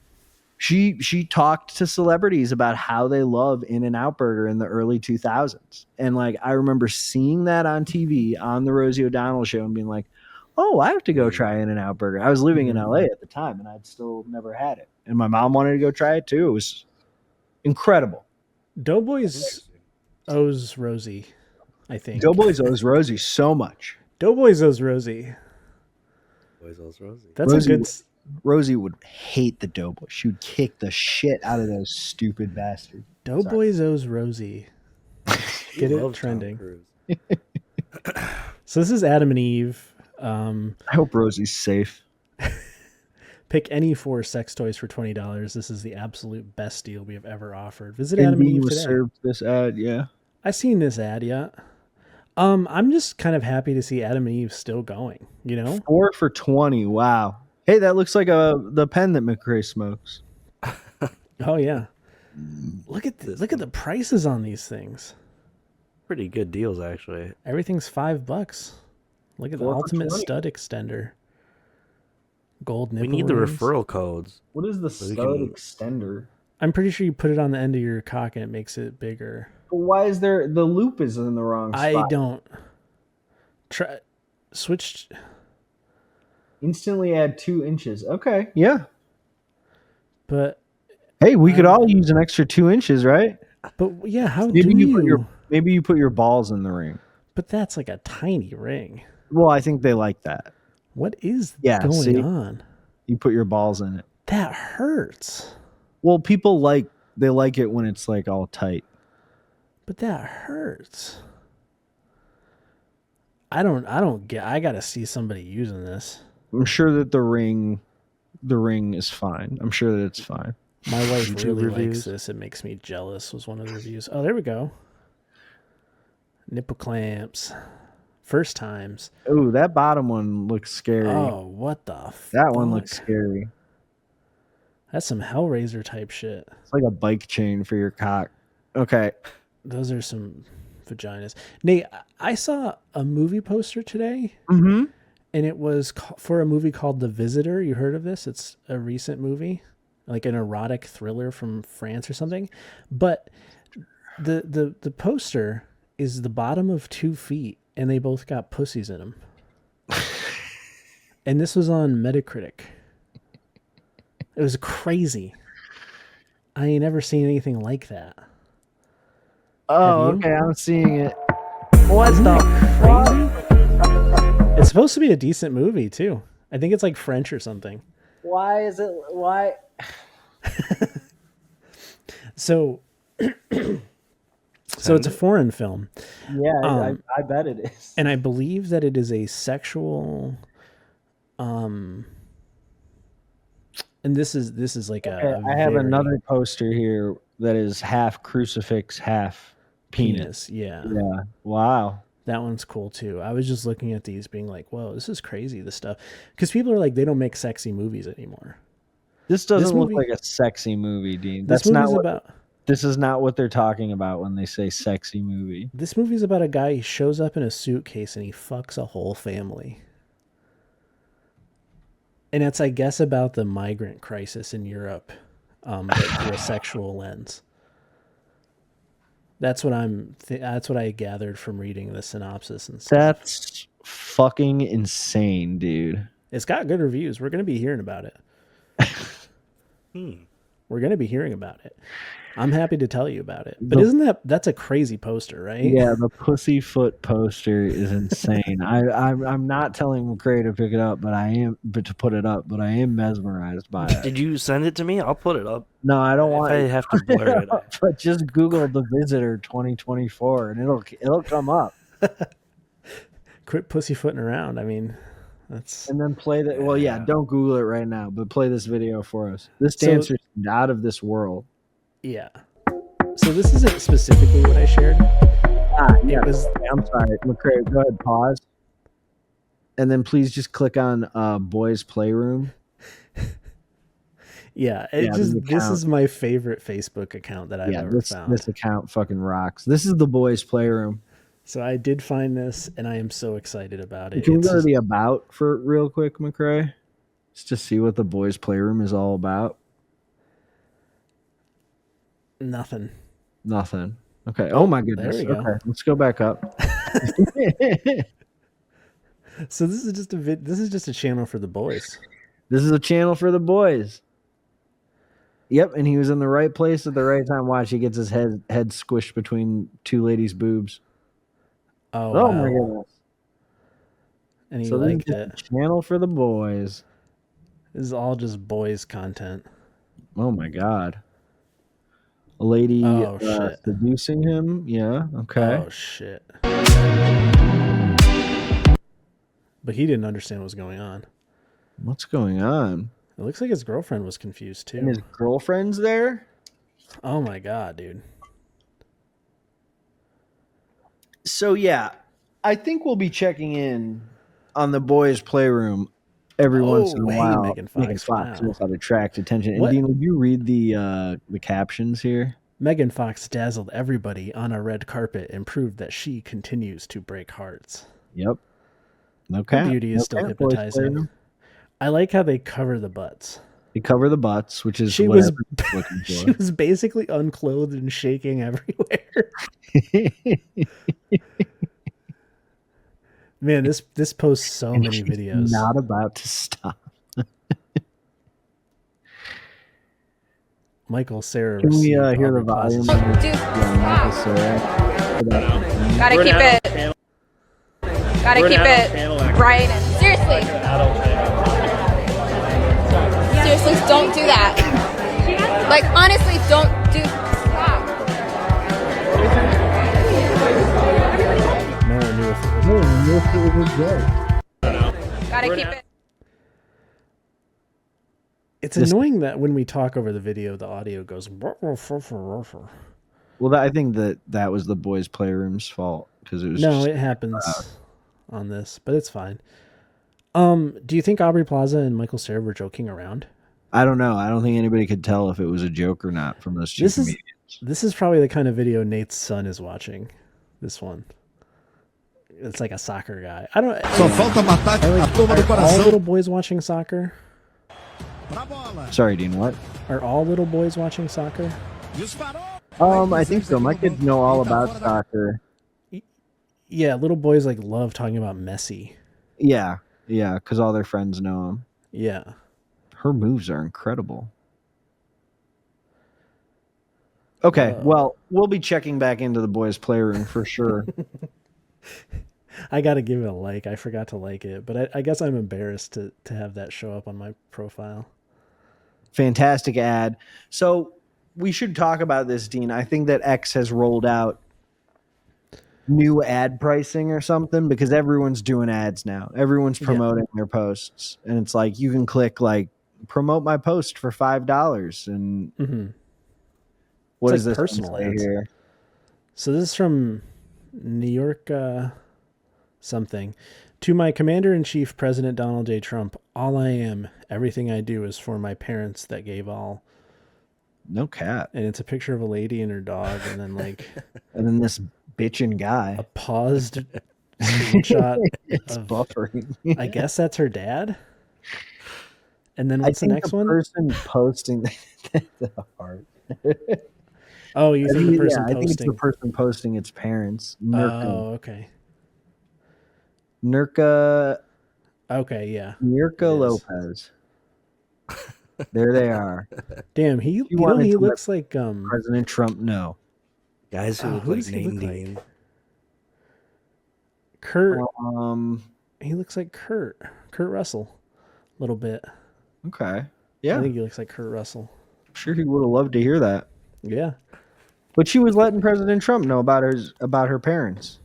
She talked to celebrities about how they love In-N-Out Burger in the early 2000s. And I remember seeing that on TV on the Rosie O'Donnell show and being like, oh, I have to go try In-N-Out Burger. I was living in LA at the time and I'd still never had it. And my mom wanted to go try it too. It was incredible. Doughboys owes Rosie, I think. Doughboys owes Rosie so much. Doughboys owes Rosie. That's Rosie, a good... Rosie would hate the Doughboys. She would kick the shit out of those stupid bastards. Doughboys owes Rosie. Get it trending. So this is Adam and Eve. I hope Rosie's safe. Pick any 4 sex toys for $20. This is the absolute best deal we have ever offered. Visit Adam and Eve today. Served this ad, yeah. I've seen this ad, yeah. I'm just kind of happy to see Adam and Eve still going. 4 for $20. Wow. Hey, that looks like the pen that McRae smokes. Oh yeah. Look at the prices on these things. Pretty good deals, actually. Everything's $5. Look at the ultimate stud extender. Gold nipple. We need the rings. referral codes. What is the stud extender? I'm pretty sure you put it on the end of your cock and it makes it bigger. But why is the loop is in the wrong spot? I don't. Switch. Instantly add 2 inches. Okay, yeah. But hey, we could all use an extra 2 inches, right? But yeah, how maybe do maybe you put your balls in the ring. But that's like a tiny ring. Well, I think they like that. What is going on? You put your balls in it. That hurts. Well, people like it when it's all tight. But that hurts. I gotta see somebody using this. I'm sure that the ring is fine. I'm sure that it's fine. My wife really likes this. It makes me jealous was one of the reviews. Oh, there we go. Nipple clamps. First times. Oh, that bottom one looks scary. Oh, what the fuck? That one looks scary. That's some Hellraiser type shit. It's like a bike chain for your cock. Okay. Those are some vaginas. Nate, I saw a movie poster today. Mm-hmm. And it was for a movie called The Visitor. You heard of this? It's a recent movie, like an erotic thriller from France or something. But the poster is the bottom of 2 feet, and they both got pussies in them. And this was on Metacritic. It was crazy. I ain't never seen anything like that. Oh, okay. I'm seeing it. What the crazy? It's supposed to be a decent movie too. I think it's like French or something. Why is it? Why? So it's a foreign film. Yeah, I bet it is. And I believe that it is a sexual. And this is like I have another poster here that is half crucifix, half penis. Yeah. Yeah. Wow. That one's cool too. I was just looking at these being like, whoa, this is crazy, this stuff. Because people are like, they don't make sexy movies anymore. This doesn't look like a sexy movie, Dean. This is not what they're talking about when they say sexy movie. This movie's about a guy, he shows up in a suitcase and he fucks a whole family. And it's, I guess, about the migrant crisis in Europe, but through a sexual lens. That's what that's what I gathered from reading the synopsis and stuff. That's fucking insane, dude. It's got good reviews. We're going to be hearing about it. We're going to be hearing about it. I'm happy to tell you about it. But that's a crazy poster, right? Yeah, the pussyfoot poster is insane. I'm not telling McCray to pick it up, but to put it up, but I am mesmerized by it. Did you send it to me? I'll put it up. No, I don't want. I have to blur it up. But just Google The Visitor 2024 and it'll come up. Quit pussyfooting around. I mean, that's. And then play that. Well, yeah, don't Google it right now, but play this video for us. This dancer is out of this world. Yeah. So this isn't specifically what I shared. Yeah. I'm sorry, McCray. Go ahead, pause, and then please just click on Boys Playroom. Yeah, this is my favorite Facebook account that I've ever found. This account fucking rocks. This is the Boys Playroom. So I did find this, and I am so excited about it. Can we go to the about for real quick, McCray? Just to see what the Boys Playroom is all about. Nothing. Okay. Oh my goodness. There we go. Okay, let's go back up. So this is just a channel for the boys. This is a channel for the boys. Yep, and he was in the right place at the right time. Watch, he gets his head squished between 2 ladies' boobs. Oh wow. My goodness. And he liked it. Channel for the boys. This is all just boys content. Oh my god. A lady seducing him. Yeah. Okay. Oh shit. But he didn't understand what was going on. What's going on? It looks like his girlfriend was confused too. And his girlfriend's there? Oh my god, dude. So yeah, I think we'll be checking in on the Boys Playroom every once in a while. Megan Fox knows how to attract attention. And Dean, would you read the captions here? Megan Fox dazzled everybody on a red carpet and proved that she continues to break hearts. Yep. Okay. Her beauty is still hypnotizing. I like how they cover the butts. They cover the butts, which is she was basically unclothed and shaking everywhere. Man, this posts so many videos. Not about to stop. Michael Cera. Can we hear the volume? Dude, Michael Cera. Gotta keep it bright. Seriously. Seriously, don't do that. Like, honestly, don't do. Stop. No one knew if it was good. Gotta keep it. It's annoying that when we talk over the video, the audio goes. Well, I think that was the Boys Playroom's fault because it was. No, it happens on this, but it's fine. Do you think Aubrey Plaza and Michael Cera were joking around? I don't know. I don't think anybody could tell if it was a joke or not from those two comedians. This is probably the kind of video Nate's son is watching. This one. It's like a soccer guy. I don't. Só falta matar a turma do coração. All little boys watching soccer? Sorry, Dean. What? Are all little boys watching soccer? I think so. My kids know all about soccer. Yeah, little boys like love talking about Messi. Yeah, because all their friends know him. Yeah. Her moves are incredible. Okay, well, we'll be checking back into the boys' playroom for sure. I got to give it a like. I forgot to like it, but I guess I'm embarrassed to have that show up on my profile. Fantastic ad. So we should talk about this, Dean. I think that X has rolled out new ad pricing or something because everyone's doing ads now. Everyone's promoting their posts. And it's like you can click like promote my post for $5 and what is this personal ads here? So this is from New York something. To my commander-in-chief, President Donald J. Trump, all I am, everything I do is for my parents that gave all. No cap. And it's a picture of a lady and her dog, and then like and then this bitchin' guy. A paused screenshot. It's buffering. I guess that's her dad. And then what's the next one? Person posting the heart. Oh, you think the person posting? I think it's the person posting its parents. Nurka. Oh, okay. Nurka. Okay, yeah. Nurka Lopez. There they are. Damn, he looks like President Trump. No. Guys who look like Name Dean. Kurt. He looks like Kurt Russell. A little bit. Okay. Yeah. I think he looks like Kurt Russell. I'm sure he would have loved to hear that. Yeah. But she was letting President Trump know about her parents.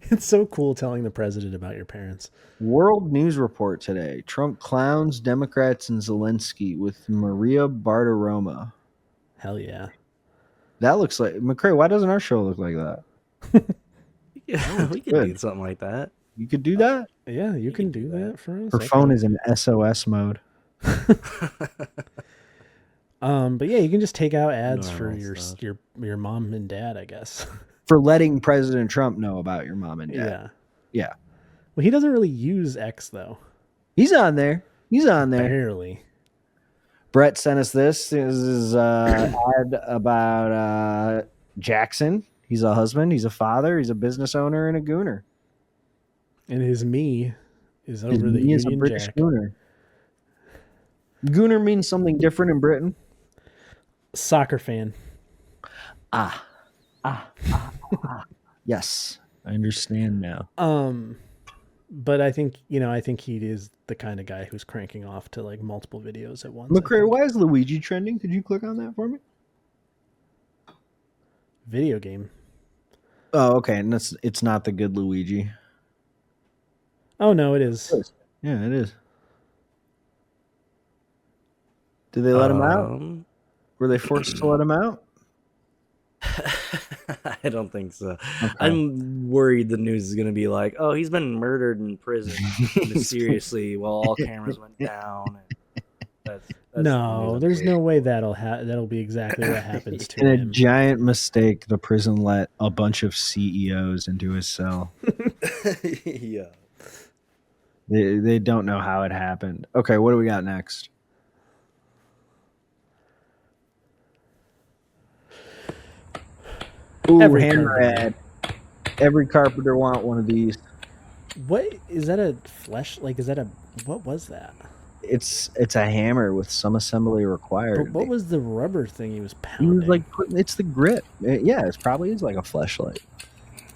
It's so cool telling the president about your parents. World News Report today. Trump clowns Democrats and Zelensky with Maria Bartiromo. Hell yeah. That looks like... McCray, why doesn't our show look like that? Yeah, we could do something like that. You could do that? Yeah, you can do that for us. Her phone is in SOS mode. But yeah, you can just take out ads for your mom and dad, I guess. For letting President Trump know about your mom and dad. Yeah. Well, he doesn't really use X though. He's on there. Barely. Brett sent us this. This is an ad about Jackson. He's a husband. He's a father. He's a business owner and a gooner. And his me is over the Union a British Jack. Gooner. Gooner means something different in Britain. Soccer fan. Yes, I understand now. But I think he is the kind of guy who's cranking off to like multiple videos at once. McCray, why is Luigi trending? Could you click on that for me? Video game. Oh, okay. And it's not the good Luigi. Oh no, it is. Yeah, it is. Did they let him out? Were they forced to let him out? I don't think so. Okay. I'm worried the news is going to be like, oh, he's been murdered in prison mysteriously while all cameras went down. And no, there's no way that'll be exactly what happens to him. In a giant mistake, the prison let a bunch of CEOs into his cell. Yeah. They don't know how it happened. Okay, what do we got next? Ooh, hammer ad. Every carpenter want one of these. What is that? A flesh? Like, is that a? What was that? It's a hammer with some assembly required. But what was the rubber thing he was pounding? He was like, it's the grip. Yeah, it probably is like a fleshlight.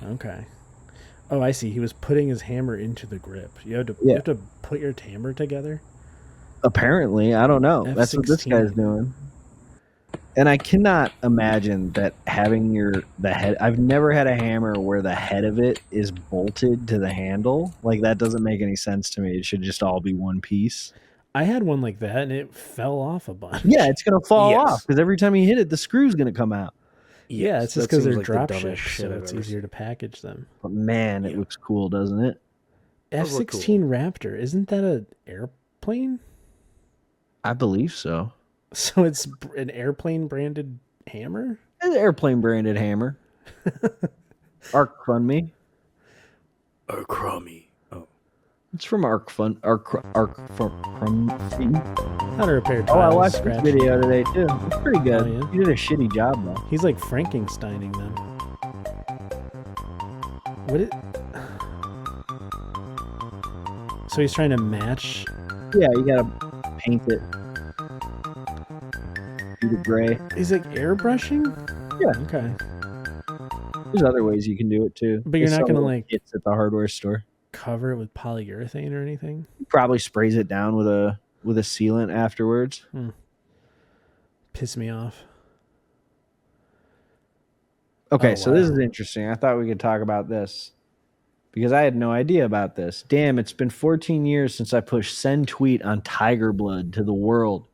Okay. Oh, I see. He was putting his hammer into the grip. You have to put your hammer together? Apparently. I don't know. F16. That's what this guy's doing. And I cannot imagine that having the head... I've never had a hammer where the head of it is bolted to the handle. Like, that doesn't make any sense to me. It should just all be one piece. I had one like that, and it fell off a bunch. Yeah, it's going to fall off, because every time you hit it, the screw's going to come out. Yeah, it's just because they're drop shipped, so it's easier to package them. But man, it looks cool, doesn't it? F-16 Raptor, isn't that an airplane? I believe so. So it's an airplane branded hammer? It's an airplane branded hammer. ArcFundMe. Crummy. Oh. It's from ArcFundMe. How to repair tiles. Oh, I watched this video today too. It's pretty good. Oh, yeah? He did a shitty job though. He's like Frankensteining them. What it? So he's trying to match. Yeah, you gotta paint it. Do the gray. He's like airbrushing? Yeah. Okay. There's other ways you can do it too. But you're not gonna like it's at the hardware store. Cover it with polyurethane or anything? He probably sprays it down with a sealant afterwards. Piss me off. Okay, so this is interesting. I thought we could talk about this because I had no idea about this. Damn, it's been 14 years since I pushed send tweet on Tiger Blood to the world.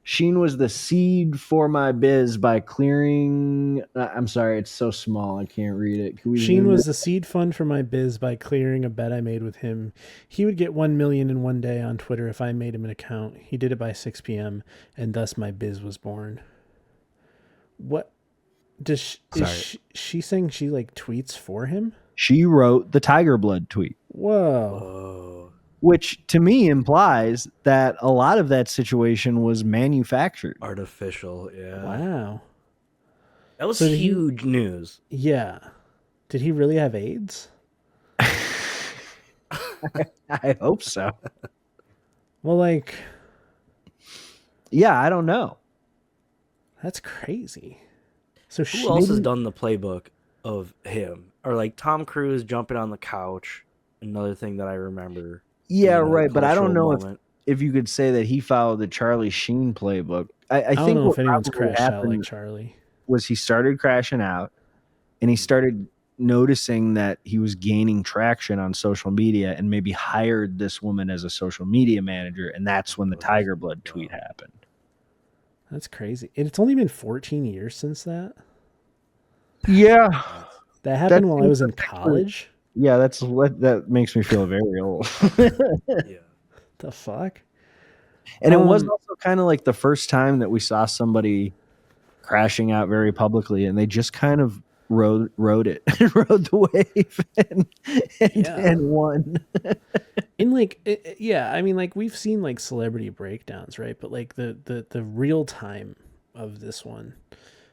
Sheen was the seed for my biz by clearing... I'm sorry, it's so small. I can't read it. Sheen was the seed fund for my biz by clearing a bet I made with him. He would get 1 million in one day on Twitter if I made him an account. He did it by 6 p.m. and thus my biz was born. What? Is she saying she like tweets for him? She wrote the Tiger Blood tweet. Whoa. Which to me implies that a lot of that situation was manufactured. Artificial, yeah. Wow. That was huge news. Yeah. Did he really have AIDS? I hope so. Well, like... Yeah, I don't know. That's crazy. So who else has done the playbook of him? Or like Tom Cruise jumping on the couch. Another thing that I remember. Yeah, right. But I don't know if you could say that he followed the Charlie Sheen playbook. I think don't know if anyone's crashed out like Charlie. Was he started crashing out and he started noticing that he was gaining traction on social media and maybe hired this woman as a social media manager. And that's when the Tiger Blood tweet happened. That's crazy. And it's only been 14 years since that. Yeah. That happened while I was in college. Yeah, that makes me feel very old. Yeah. The fuck? And it was also kind of like the first time that we saw somebody crashing out very publicly, and they just kind of rode it, rode the wave, and won. In like, I mean, like we've seen like celebrity breakdowns, right? But like the real time of this one,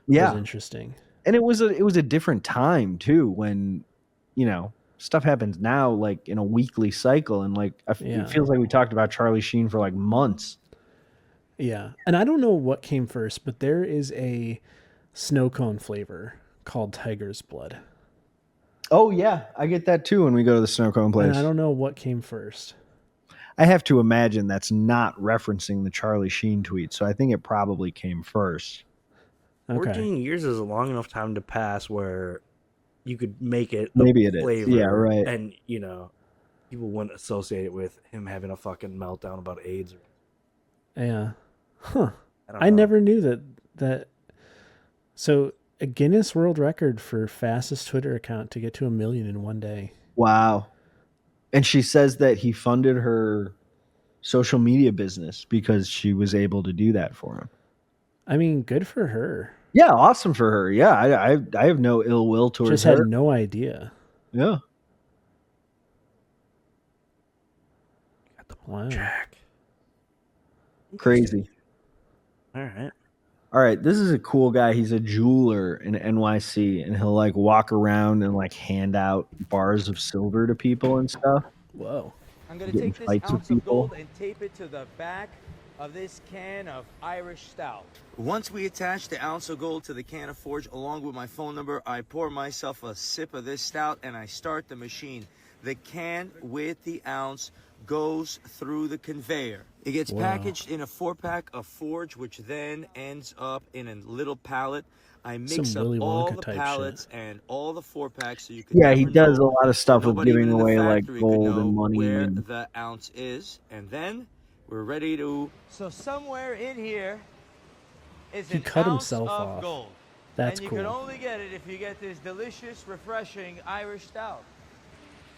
was interesting. And it was a different time too, when stuff happens now like in a weekly cycle, and like it feels like we talked about Charlie Sheen for like months. Yeah, and I don't know what came first, but there is a snow cone flavor called Tiger's Blood. Oh yeah, I get that too when we go to the snow cone place. And I don't know what came first. I have to imagine that's not referencing the Charlie Sheen tweet, so I think it probably came first. Okay. 14 years is a long enough time to pass where you could make it maybe it flavor, is. Yeah, right. And people wouldn't associate it with him having a fucking meltdown about AIDS. Yeah. Huh. I never knew that. So a Guinness World Record for fastest Twitter account to get to 1 million in one day. Wow. And she says that he funded her social media business because she was able to do that for him. I mean, good for her. Yeah, awesome for her. Yeah, I have no ill will towards her. Just had no idea. Yeah. Got the wow. Jack. Crazy. All right. This is a cool guy. He's a jeweler in NYC, and he'll like walk around and like hand out bars of silver to people and stuff. Whoa. I'm gonna take this ounce of gold and tape it to the back of this can of Irish Stout. Once we attach the ounce of gold to the can of Forge along with my phone number, I pour myself a sip of this stout and I start the machine. The can with the ounce goes through the conveyor. It gets packaged in a 4-pack of Forge, which then ends up in a little pallet. I mix up all the pallets and all the 4-packs so you can. Yeah, he does a lot of stuff with giving away like gold and money. Where and the ounce is, and then we're ready to. So somewhere in here is he an cut ounce himself of off. gold. That's and you cool. can only get it if you get this delicious, refreshing Irish Stout.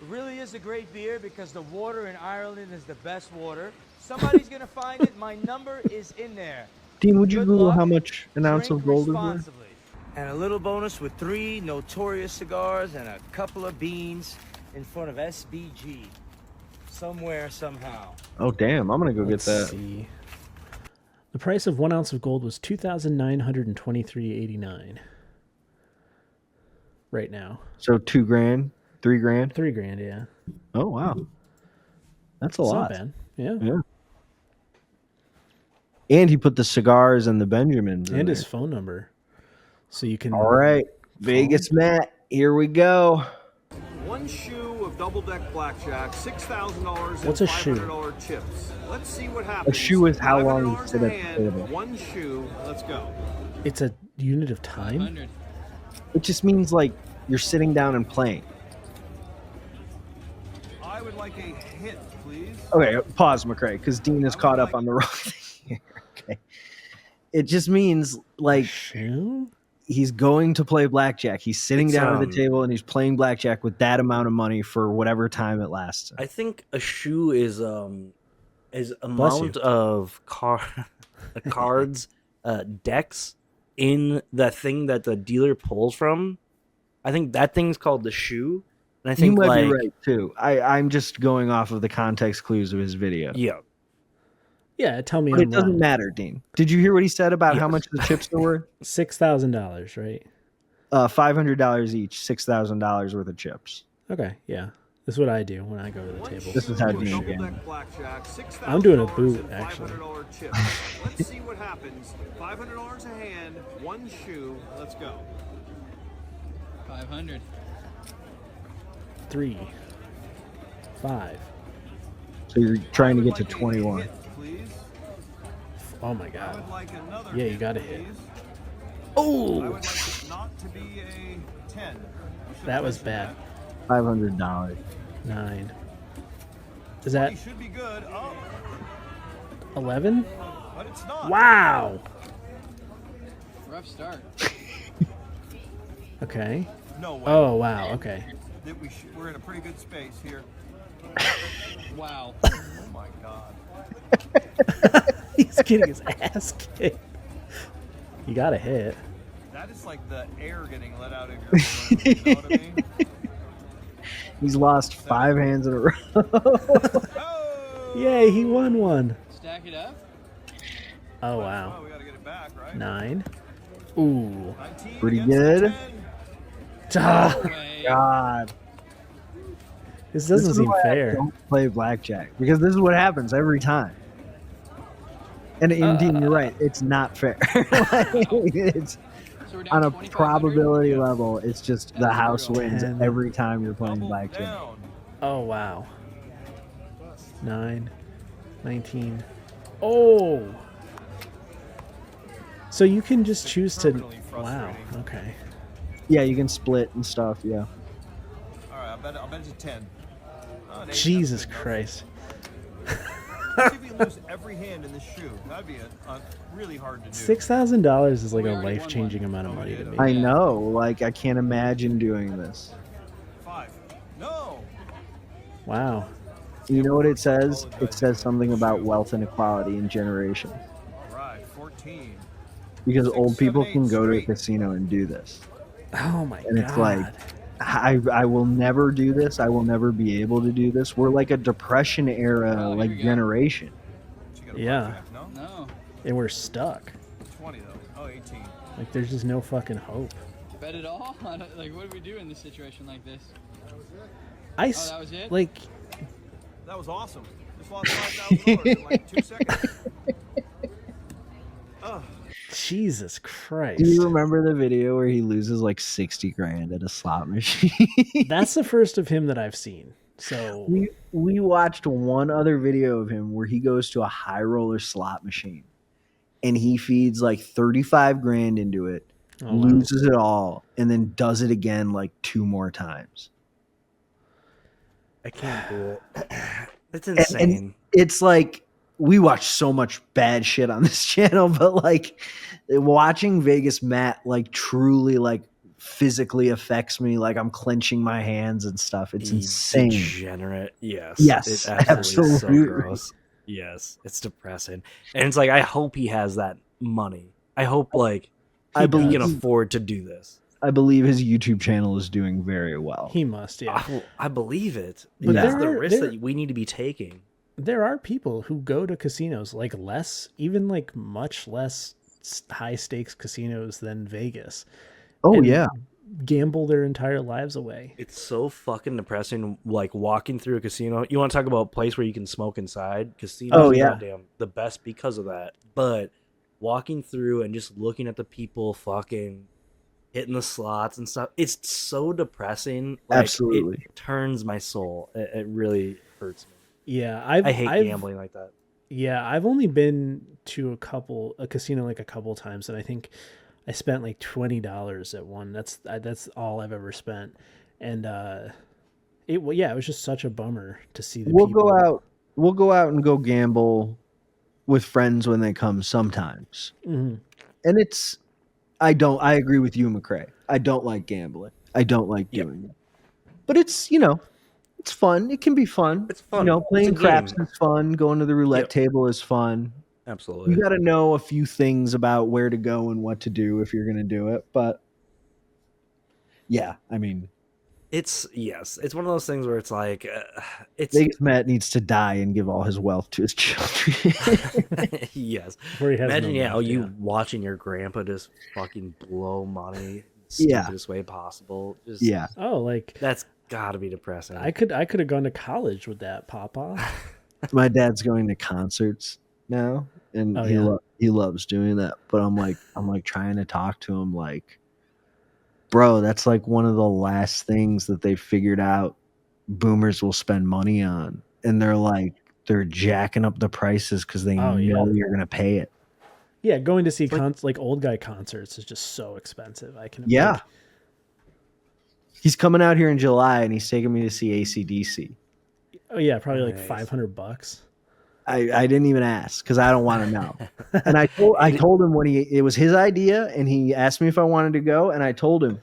It really is a great beer because the water in Ireland is the best water. Somebody's going to find it. My number is in there. Dean, would you Good Google luck. how much an ounce Drink of gold is worth? responsibly. And a little bonus with 3 notorious cigars and a couple of beans in front of SBG. Somewhere, somehow. Oh, damn. I'm going to go get that. See. The price of 1 ounce of gold was $2,923.89 right now. So $2 grand, $3 grand, $3 grand, yeah. Oh wow, that's a It's lot. not bad. Yeah. Yeah. And he put the cigars and the Benjamins in And there. his phone number, so you can. All right, Vegas Matt, here we go. 1 shoe of double-deck blackjack, $6,000 What's a shoe? $500 chips. Let's see what happens. A shoe is how long you $500 sit a at the hand, table. 1 shoe. Let's go. It's a unit of time. It just means like you're sitting down and playing. I would like a hit, please. Okay, pause, McCrae, because Dean is caught up on the wrong thing here. Okay, it just means like Shoe? he's going to play blackjack. He's sitting It's, down at the table and he's playing blackjack with that amount of money for whatever time it lasts. I think a shoe is amount you. of cards, decks in the thing that the dealer pulls from. I think that thing's called the shoe. And I think You might like be right too. I'm just going off of the context clues of his video. yeah. Yeah, tell me. But I'm it doesn't wrong. matter, Dean. Did you hear what he said about how Yes. much the chips are worth? $6,000, right? $500 each, $6,000 worth of chips. Okay, yeah. This is what I do when I go to the table. This is how Shoe of Dean double-deck again. blackjack, I'm doing a $6,000 boot, and actually. $500 chips. Let's see what happens. $500 a hand, 1 shoe. Let's go. 500. 3, 5. So you're trying to I get would to like a 21. hit, please. Oh my I god. would like another Yeah, you hit, got a hit. please. I Oh, would like it not to be a 10. You should that was mention bad. $500. 9. Is that. that You should be good. Oh, 11? but it's not. Wow. Rough start. Okay. No way. Oh wow. Okay. That we're in a pretty good space here. Wow. Oh my god. He's getting his ass kicked. You got a hit. That is like the air getting let out of your balloon. You know what I mean? He's lost 5 hands in a row. Oh! Yay, he won one. Stack it up. Oh Well, wow. we gotta get it back, right? 9. Ooh. 19 Pretty against good. the 10. Ah, Way. God. this This doesn't is seem why I fair. don't play blackjack because this is what happens every time. And Dean, you're right. It's not fair. It's So we're down on a 2,500? probability level. It's just the That's house brutal. wins 10. every time you're playing Double blackjack. down. Oh wow. 9, 19. Oh. So you can just choose to. Permanently Wow. frustrating. Okay. Yeah, you can split and stuff. Yeah. All right, I'll bet it's a 10. Oh, an 8, Jesus that's good enough. Christ. Let's see if you lose every hand in this shoe. That'd be really hard to do. $6,000 is like We a already won life-changing one. amount of Oh, money we to did. me. I know. Like I can't imagine doing this. 5. No. Wow. You know what it says? It says something about wealth inequality in generations. All right, 14. Because 6, old people 7, can 8 go to a straight. casino and do this. Oh my And god. it's like, I will never do this. I will never be able to do this. We're like a depression era Oh, here like we go. generation. She got a Yeah. blackjack, No. No. and we're stuck. 20 though. Oh, 18. Like there's just no fucking hope. Bet it all? Like, what do we do in this situation like this? I Oh, that was it? like That was awesome. Just lost $5,000 in like 2 seconds. Ugh. Jesus Christ. Do you remember the video where he loses like 60 grand at a slot machine? That's the first of him that I've seen. So we watched one other video of him where he goes to a high roller slot machine and he feeds like 35 grand into it, oh, wow. loses it all, and then does it again like 2 more times. I can't do it. It's And insane. it's like we watch so much bad shit on this channel, but like watching Vegas Matt like truly like physically affects me. Like I'm clenching my hands and stuff. It's insane. Degenerate. Yes. Yes. It absolutely is so Absolutely. gross. Yes. It's depressing. And it's like, I hope he has that money. I hope like he can afford to do this. I believe his YouTube channel is doing very well. He must, yeah. I believe it. But that's the risk that we need to be taking. There are people who go to casinos like even like much less high stakes casinos than Vegas. Oh yeah. Gamble their entire lives away. It's so fucking depressing. Like walking through a casino. You want to talk about a place where you can smoke inside? Casinos are goddamn the best because of that. But walking through and just looking at the people fucking hitting the slots and stuff, it's so depressing. Like, absolutely. It turns my soul. It really hurts me. Yeah, I hate gambling like that. Yeah, I've only been to a casino like a couple times, and I think I spent like $20 at one. That's all I've ever spent, and it was just such a bummer to see the people. We'll go out and go gamble with friends when they come sometimes, and I agree with you, McCrae. I don't like gambling. I don't like doing it, but it's it's fun. It can be fun. It's fun. Playing craps is fun. Going to the roulette table is fun. Absolutely. You got to know a few things about where to go and what to do if you're going to do it. But yeah, I mean, it's one of those things where it's like, Vegas Matt needs to die and give all his wealth to his children. Yes. Imagine, you watching your grandpa just fucking blow money stupidest way possible. Just, that's gotta be depressing. I could have gone to college with that, Papa. My dad's going to concerts now, and he loves doing that. But I'm like trying to talk to him, like, bro, that's like one of the last things that they figured out boomers will spend money on, and they're jacking up the prices because they know you're gonna pay it. Yeah, going to see like old guy concerts is just so expensive. He's coming out here in July, and he's taking me to see AC/DC. Oh yeah, probably like $500. I didn't even ask because I don't want to know. And I told him it was his idea, and he asked me if I wanted to go, and I told him,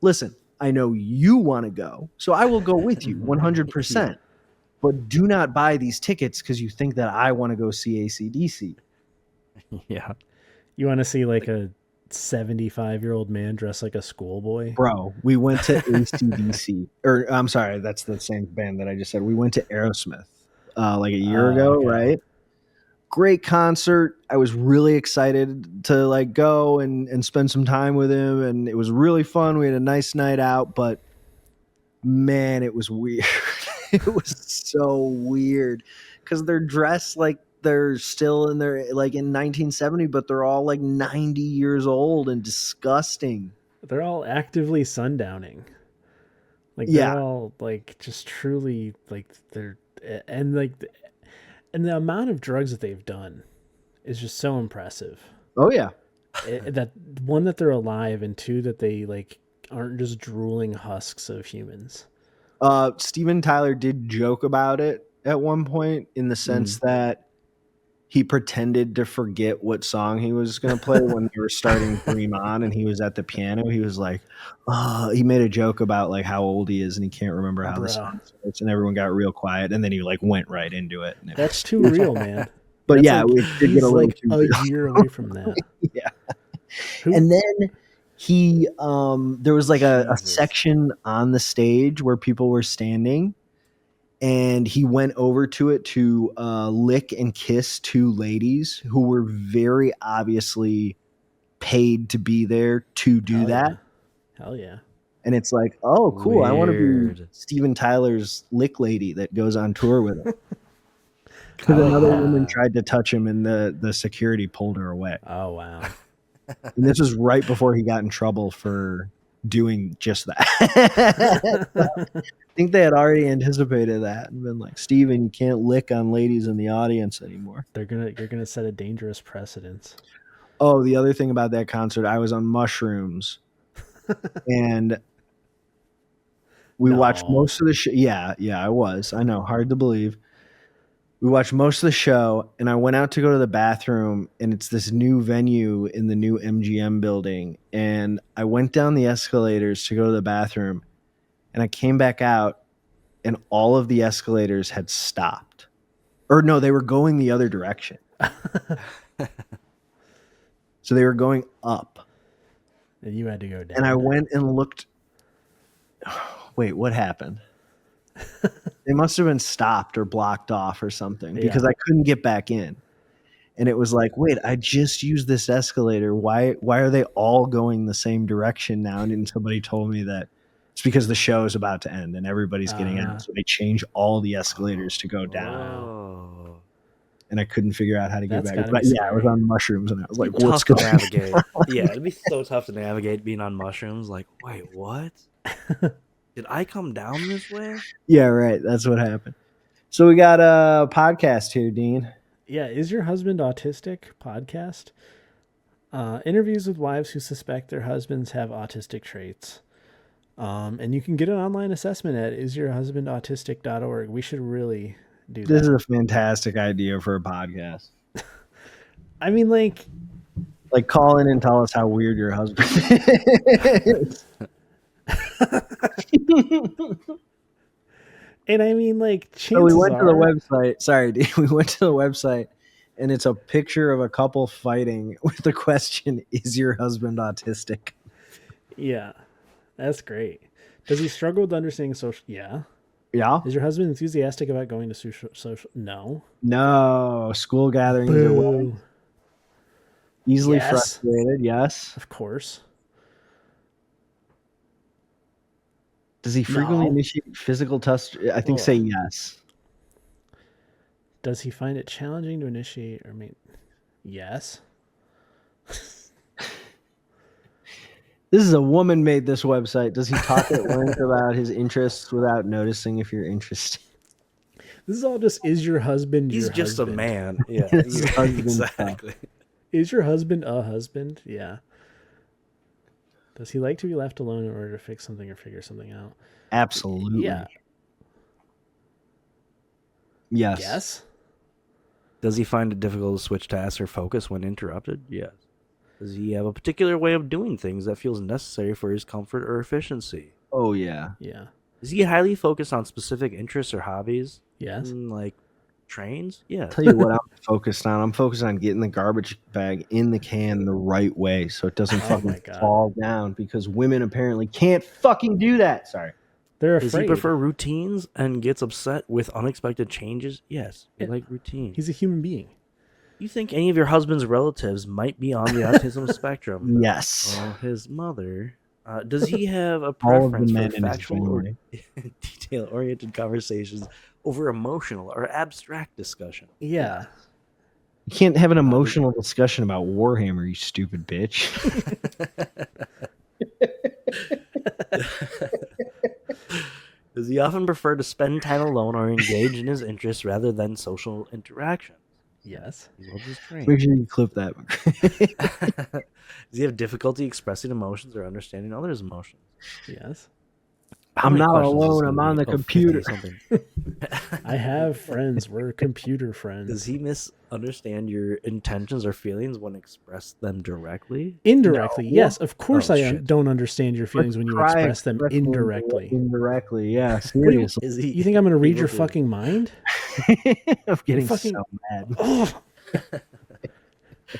listen, I know you want to go, so I will go with you 100%. But do not buy these tickets because you think that I want to go see AC/DC. Yeah, you want to see like a 75-year-old man dressed like a schoolboy? Bro, we went to AC/DC, or I'm sorry, that's the same band that I just said. We went to Aerosmith like a year ago, right? Great concert. I was really excited to like go and spend some time with him, and it was really fun. We had a nice night out, but man, it was weird. It was so weird because they're dressed like they're still in their like in 1970, but they're all like 90 years old and disgusting. They're all actively sundowning. Like they're all like just truly like and the amount of drugs that they've done is just so impressive. Oh yeah. That one, that they're alive, and two, that they like aren't just drooling husks of humans. Steven Tyler did joke about it at one point in the sense that he pretended to forget what song he was going to play when they were starting Dream On, and he was at the piano. He was like, he made a joke about like how old he is and he can't remember how the song starts, and everyone got real quiet, and then he like went right into it. And that's too real, man. But that's we did get a like a year away from that. Yeah. And then he, there was like a section on the stage where people were standing, and he went over to it to lick and kiss two ladies who were very obviously paid to be there to do that. Yeah. Hell yeah. And it's like, oh, cool. I want to be Steven Tyler's lick lady that goes on tour with him. Because another woman tried to touch him, and the security pulled her away. Oh, wow. And this was right before he got in trouble for doing just that. I think they had already anticipated that and been like, Steven, you can't lick on ladies in the audience anymore. You're gonna set a dangerous precedence. Oh, the other thing about that concert, I was on mushrooms, and we watched most of the shit. Yeah, I was. I know, hard to believe. We watched most of the show, and I went out to go to the bathroom, and it's this new venue in the new MGM building. And I went down the escalators to go to the bathroom, and I came back out, and all of the escalators had stopped. Or no, they were going the other direction. So they were going up. And you had to go down. And I went and looked. Wait, what happened? They must have been stopped or blocked off or something because I couldn't get back in. And it was like, wait, I just used this escalator. Why are they all going the same direction now? And then somebody told me that it's because the show is about to end and everybody's getting out. So they change all the escalators to go down. And I couldn't figure out how to get back. But yeah, I was on mushrooms and I was like, what's going on? Yeah, it'd be so tough to navigate being on mushrooms. Like, wait, what? Did I come down this way? Yeah, right. That's what happened. So we got a podcast here, Dean. Yeah, Is Your Husband Autistic? Podcast. Interviews with wives who suspect their husbands have autistic traits. And you can get an online assessment at isyourhusbandautistic.org. We should really do that. This is a fantastic idea for a podcast. I mean, like call in and tell us how weird your husband is. And I mean, like, so we went to the website. Sorry, dude. We went to the website, and it's a picture of a couple fighting with the question, "Is your husband autistic?" Yeah, that's great. Does he struggle with understanding social? Yeah. Yeah. Is your husband enthusiastic about going to social? No. No. School gatherings are well. Easily frustrated. Yes. Of course. Does he frequently initiate physical touch? I think say yes. Does he find it challenging to initiate or mean? Yes. This is a woman made this website. Does he talk at length about his interests without noticing if you're interested? This is all just, is your husband He's your just husband? A man. Yeah, exactly. Is your husband a husband? Yeah. Does he like to be left alone in order to fix something or figure something out? Absolutely. Yeah. Yes. Yes. Does he find it difficult to switch tasks or focus when interrupted? Yes. Does he have a particular way of doing things that feels necessary for his comfort or efficiency? Oh, yeah. Yeah. Is he highly focused on specific interests or hobbies? Yes. Like trains? Yeah. Tell you what I'm focused on. I'm focused on getting the garbage bag in the can the right way so it doesn't fucking fall down because women apparently can't fucking do that. Sorry. They're afraid. Does he prefer routines and gets upset with unexpected changes? Yes. I like routine. He's a human being. You think any of your husband's relatives might be on the autism spectrum? Yes. His mother. Does he have a preference for factual or detail-oriented conversations over emotional or abstract discussion? Yeah. You can't have an emotional discussion about Warhammer, you stupid bitch. Does he often prefer to spend time alone or engage in his interests rather than social interaction? Yes. He loves his train. Make sure you clip that. Does he have difficulty expressing emotions or understanding others' emotions? Yes. I'm not alone. I'm on the computer. I have friends. We're computer friends. Does he misunderstand your intentions or feelings when express them directly? Indirectly, yes. Of course I don't understand your feelings when you express them indirectly. Indirectly, yeah. Seriously. You think I'm going to read your fucking mind? I'm getting so mad.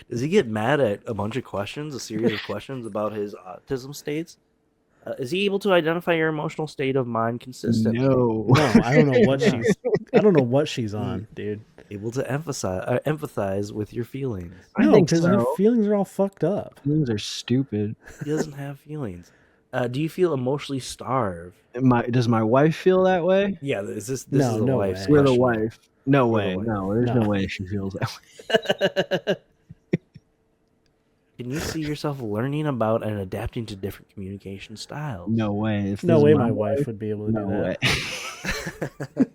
Does he get mad at a bunch of questions, a series of questions about his autism states? Is he able to identify your emotional state of mind consistently? No, I don't know what she's. I don't know what she's on, dude. Able to empathize with your feelings? No, because her feelings are all fucked up. Feelings are stupid. He doesn't have feelings. Do you feel emotionally starved? Does my wife feel that way? Yeah, this is No the way. wife's We're the question. wife. No way. No, there's no way she feels that way. Can you see yourself learning about and adapting to different communication styles? No way. No way my wife would be able to do that. Way.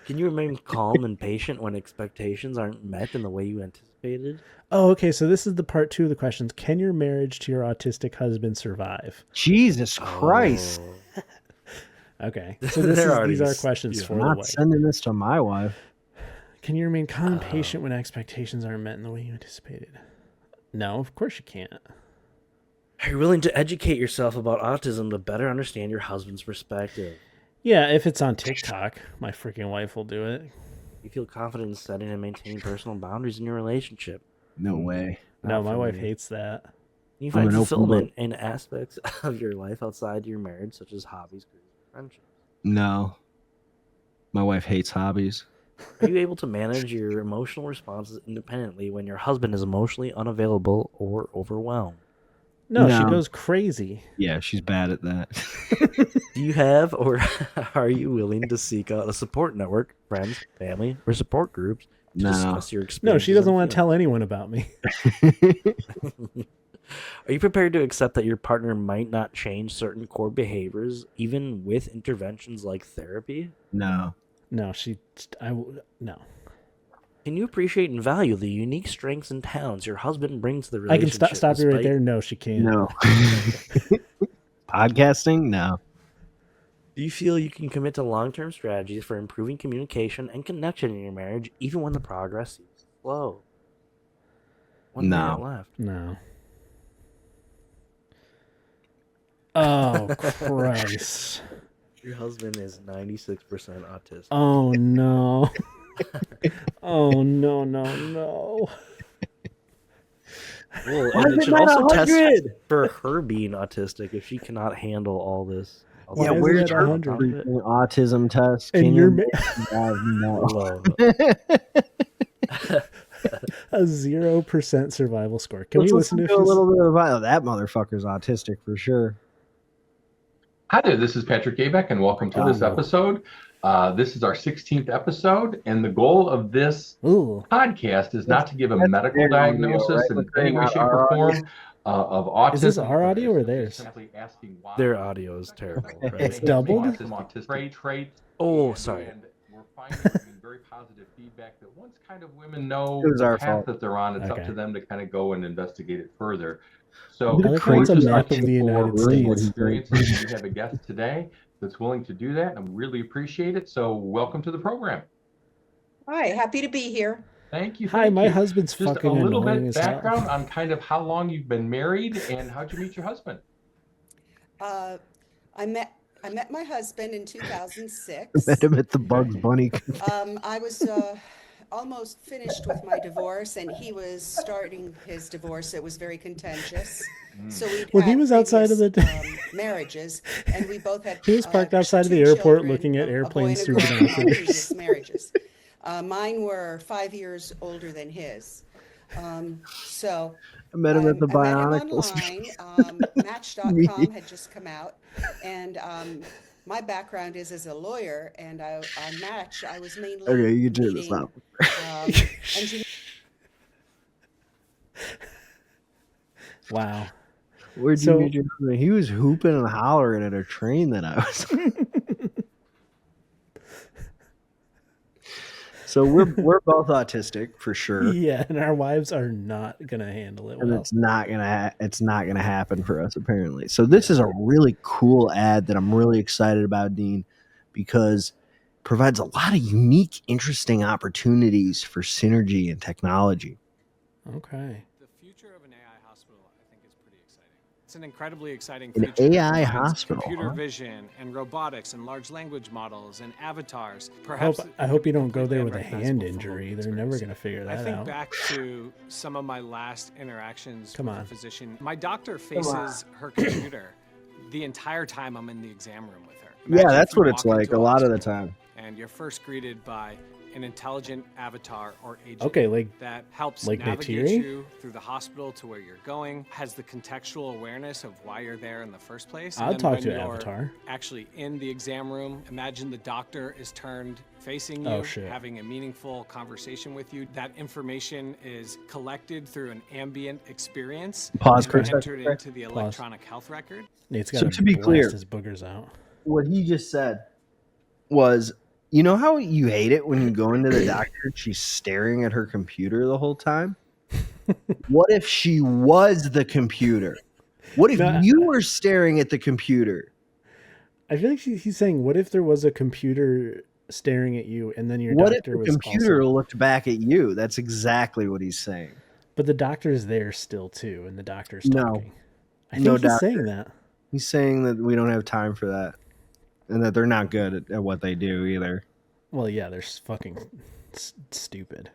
Can you remain calm and patient when expectations aren't met in the way you anticipated? Oh, okay. So this is the part 2 of the questions. Can your marriage to your autistic husband survive? Jesus Christ. Okay. So these are questions for the I'm not wife. sending this to my wife. Can you remain calm and patient when expectations aren't met in the way you anticipated? No, of course you can't. Are you willing to educate yourself about autism to better understand your husband's perspective? Yeah, if it's on TikTok, my freaking wife will do it. You feel confident in setting and maintaining personal boundaries in your relationship? No way. No, my wife hates that. You find fulfillment in aspects of your life outside your marriage, such as hobbies, careers, friendships? No. My wife hates hobbies. Are you able to manage your emotional responses independently when your husband is emotionally unavailable or overwhelmed? No, she goes crazy. Yeah, she's bad at that. Do you have or are you willing to seek out a support network, friends, family, or support groups to discuss your experiences? No, she doesn't want to tell anyone about me. Are you prepared to accept that your partner might not change certain core behaviors, even with interventions like therapy? No. No, no. Can you appreciate and value the unique strengths and talents your husband brings to the relationship? I can stop you right there. No, she can't. No. Podcasting? No. Do you feel you can commit to long-term strategies for improving communication and connection in your marriage, even when the progress seems slow? One minute left. No. Oh, Christ. Your husband is 96% autistic. Oh, no. Oh, no. Well, and it should also test for her being autistic if she cannot handle all this. Yeah, where's her autism test? And you're no. 0% survival score. Can we listen to a little bit of that motherfucker's autistic for sure. Hi there, this is Patrick Gabeck, and welcome to this episode. This is our 16th episode, and the goal of this podcast is not to give a medical diagnosis in any way, shape, or form of autism. Is this our audio or theirs? Simply asking why their audio is terrible. Right? It's doubled? Autistic traits. Oh, sorry. And we're finding very positive feedback that once kind of women know the path that they're on, it's up to them to kind of go and investigate it further. So it's a map of the United States. Experiences. We have a guest today that's willing to do that, and I really appreciate it. So welcome to the program. Hi, happy to be here. Thank you. Hi, my husband's Just fucking a little annoying bit as hell. background on kind of how long you've been married and how'd you meet your husband? I met my husband in 2006. Met him at the Bugs Bunny. I was almost finished with my divorce, and he was starting his divorce. It was very contentious. So he was outside of the marriages, and we both had. He was parked outside of the airport looking at airplanes through binoculars. Marriages. Mine were 5 years older than his. So I met him at the Bionicles. Match.com had just come out, and my background is as a lawyer, and on Match I was mainly okay. You can turn this off. Wow. Where'd you meet your husband? He was hooping and hollering at a train that I was. So we're both autistic for sure. Yeah, and our wives are not gonna handle it well. And it's not gonna happen for us apparently. So this is a really cool ad that I'm really excited about, Dean, because it provides a lot of unique, interesting opportunities for synergy and technology. Okay. The future of an AI hospital, I think, is pretty exciting. It's an incredibly exciting An future. AI hospital, Computer huh? vision and robotics and large language models and avatars. I hope you don't go there with a hand injury. They're never going to figure that out. I think back to some of my last interactions with a physician. My doctor faces her computer the entire time I'm in the exam room with her. Yeah, that's what it's like a lot of the time. And you're first greeted by an intelligent avatar or agent that helps navigate you through the hospital to where you're going, has the contextual awareness of why you're there in the first place. I'll talk to Avatar. Actually in the exam room, imagine the doctor is turned facing you, having a meaningful conversation with you. That information is collected through an ambient experience. Pause for a second. Entered into the electronic health record. Nate's got to be clear, his boogers out. What he just said was, you know how you hate it when you go into the doctor and she's staring at her computer the whole time? What if she was the computer? What if you were staring at the computer? I feel like he's saying, what if there was a computer staring at you, and then your what doctor if the was computer also... looked back at you? That's exactly what he's saying. But the doctor's there still too, and the doctor's No. talking. I think he's saying that. He's saying that we don't have time for that, and that they're not good at what they do either. Well, yeah, they're fucking stupid.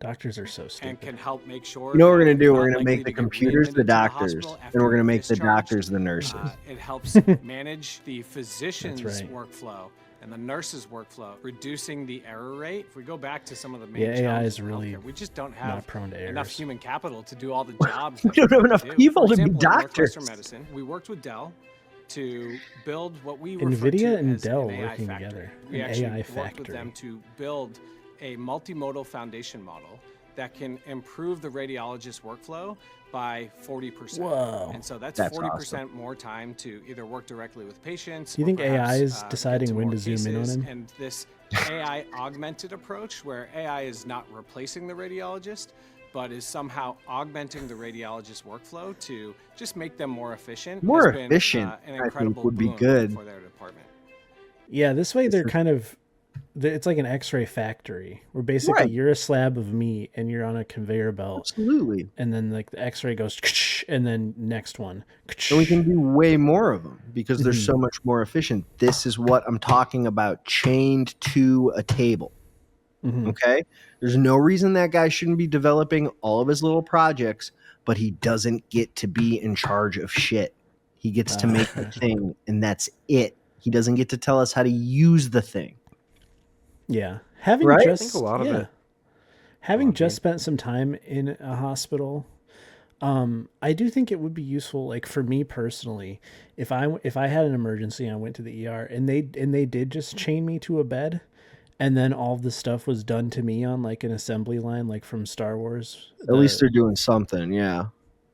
Doctors are so stupid. And can help make sure. You know what we're going to do? We're going to make the computers the doctors, and we're going to make the doctors the nurses. It helps manage the physician's workflow and the nurse's workflow, reducing the error rate. If we go back to some of the main AI is really we just don't have not prone to enough errors. human capital to do all the jobs. We don't have enough people to be doctors. Medicine, we worked with Dell to build what we NVIDIA and as Dell an AI working factory. together. We An actually AI worked factory. with them to build a multimodal foundation model that can improve the radiologist workflow by 40%. Whoa. And so that's 40% awesome. more time to either work directly with patients. Do you or think perhaps, AI is deciding when more to zoom in on cases. him? And this AI augmented approach, where AI is not replacing the radiologist, but is somehow augmenting the radiologist workflow to just make them more efficient. More has been, efficient, an I incredible think, would be boon good. for their department. Yeah, this way they're kind of... It's like an X-ray factory where basically you're a slab of meat and you're on a conveyor belt. Absolutely. And then like the X-ray goes and then next one. And we can do way more of them because they're so much more efficient. This is what I'm talking about, chained to a table. Okay? There's no reason that guy shouldn't be developing all of his little projects, but he doesn't get to be in charge of shit. He gets to make the thing, and that's it. He doesn't get to tell us how to use the thing. Yeah. Having Right? just I think a lot of it. Having just spent some time in a hospital, I do think it would be useful, like for me personally, if I had an emergency and I went to the ER and they did just chain me to a bed, and then all the stuff was done to me on like an assembly line, like from Star Wars. At least they're doing something, yeah.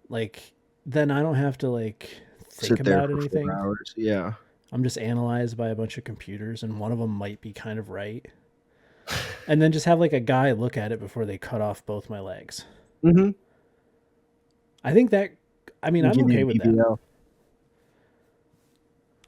Like then I don't have to like think Sit there about for 4 anything. hours. Yeah. I'm just analyzed by a bunch of computers, and one of them might be kind of right. And then just have like a guy look at it before they cut off both my legs. Mm-hmm. I think that, I mean, I'm okay with that.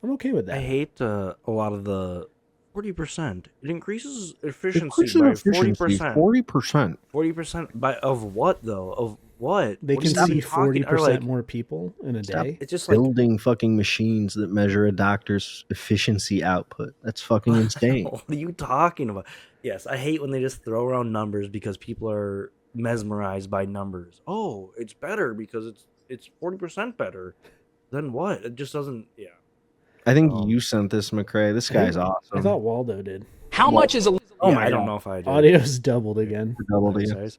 I'm okay with that. I hate a lot of the 40%. It increases efficiency by 40%. 40%. 40% by of what though? Of what? They What can is see that talking- 40% or, like, more people in a day. It's just like Building fucking machines that measure a doctor's efficiency output. That's fucking insane. what are you talking about? Yes, I hate when they just throw around numbers because people are mesmerized by numbers. Oh, it's better because it's 40% better. Then what? It just doesn't. Yeah. I think you sent this, McCrae. This guy's awesome. I thought Waldo did. How much is a Oh my! I don't know if I did. Audio's doubled again. Doubled again.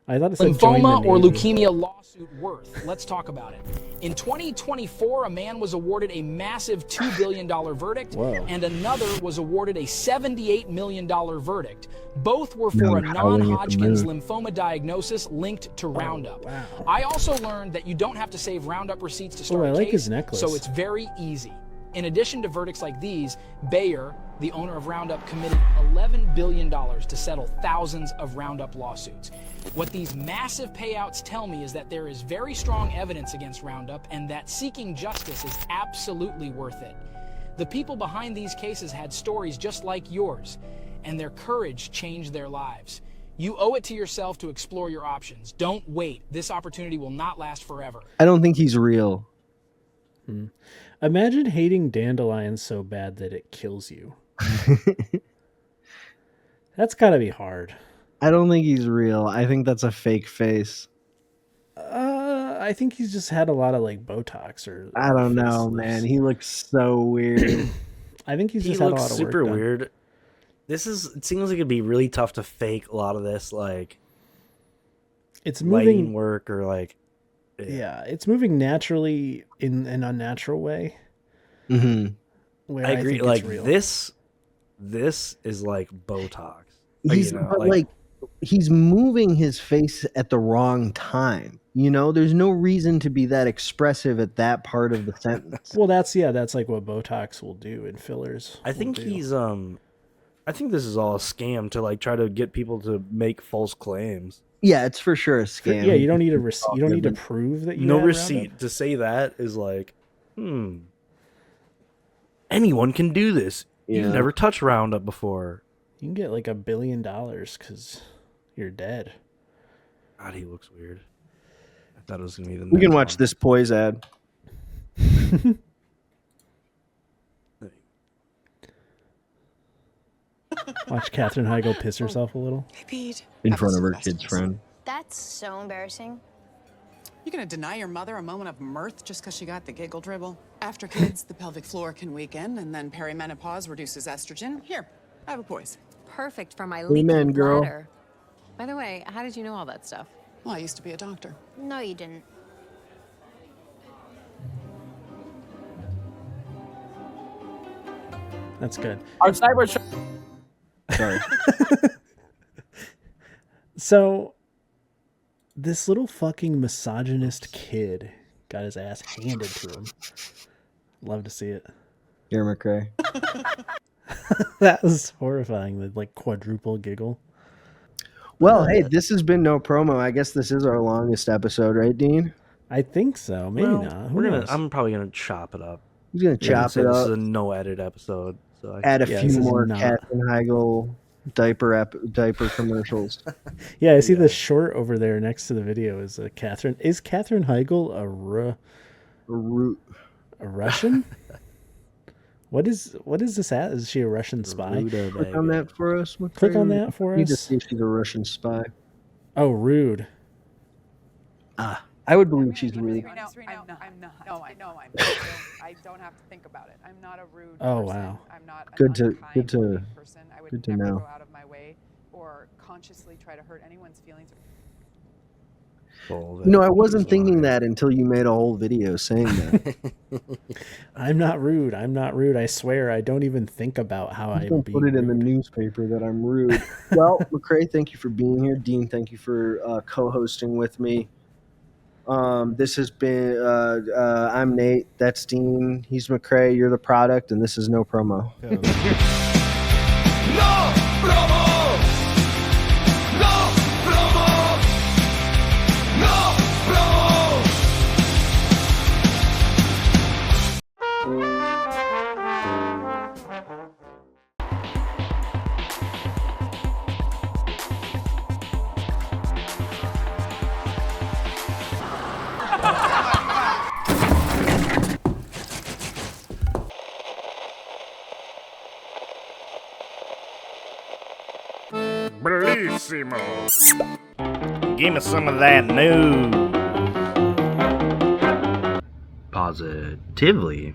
I thought it said join the lymphoma or Navy. leukemia lawsuit worth? Let's talk about it. In 2024, a man was awarded a massive $2 billion verdict, and another was awarded a $78 million verdict. Both were for a non-Hodgkin's lymphoma diagnosis linked to Roundup. Wow. I also learned that you don't have to save Roundup receipts to start I a like case, his necklace. so it's very easy. In addition to verdicts like these, Bayer, the owner of Roundup, committed $11 billion to settle thousands of Roundup lawsuits. What these massive payouts tell me is that there is very strong evidence against Roundup and that seeking justice is absolutely worth it. The people behind these cases had stories just like yours, and their courage changed their lives. You owe it to yourself to explore your options. Don't wait. This opportunity will not last forever. I don't think he's real. Imagine hating dandelions so bad that it kills you. That's gotta be hard. I don't think he's real. I think that's a fake face. I think he's just had a lot of like Botox or. I don't know, man. He looks so weird. I think he's He just had a looks lot of super work done. weird. It seems like it'd be really tough to fake a lot of this, like It's lighting moving. work or like. Yeah, it's moving naturally in an unnatural way. Mm-hmm. I agree. think Like it's real. this is like Botox. He's like he's moving his face at the wrong time. You know, there's no reason to be that expressive at that part of the sentence. Well, that's like what Botox will do and fillers. I think he's I think this is all a scam to like try to get people to make false claims. Yeah, it's for sure a scam. Yeah, you don't need a receipt. You don't need to prove that you No had receipt Roundup. to say that is like, anyone can do this. Yeah. You've never touched Roundup before. You can get like $1 billion because you're dead. God, he looks weird. I thought it was gonna be the. We can watch this Poise ad. Watch Katherine Heigl piss herself a little. Hey, Pete. In front of her kid's friend. That's so embarrassing. You gonna deny your mother a moment of mirth just because she got the giggle dribble? After kids, the pelvic floor can weaken, and then perimenopause reduces estrogen. Here, have a Poise. Perfect for my leaking Amen, girl. bladder. By the way, how did you know all that stuff? Well, I used to be a doctor. No, you didn't. That's good. Our cyber. Sorry. So, this little fucking misogynist kid got his ass handed to him. Love to see it. Here, McCray. That was horrifying. The like quadruple giggle. Well, hey, this has been no promo. I guess this is our longest episode, right, Dean? I think so. Maybe not. I'm probably gonna chop it up. He's gonna chop it up. This is a no edit episode. So add a few more Katherine Heigl diaper commercials. Yeah, I see the short over there next to the video is Katherine. Is Katherine Heigl a Russian? What is this at? Is she a Russian spy? Click on that for us. McCray. Click on that for us. You just see if she's a Russian spy. Oh, rude. I would believe she's rude. I'm not. No, I know I'm. I don't have to think about it. I'm not a rude Oh, person. wow. I'm not Good an to unkind person. I would good to never know. go out of my way or consciously try to hurt anyone's feelings. No, I wasn't thinking that until you made a whole video saying that. I'm not rude. I'm not rude. I swear. I don't even think about how I Don't put it in the newspaper that I'm rude. Well, McCray, thank you for being here. Dean, thank you for co-hosting with me. This has been I'm Nate. That's Dean. He's McCray. You're the product, and this is no promo. No promo. No promo. No promo. Bellissimo. Give me some of that news. Positively.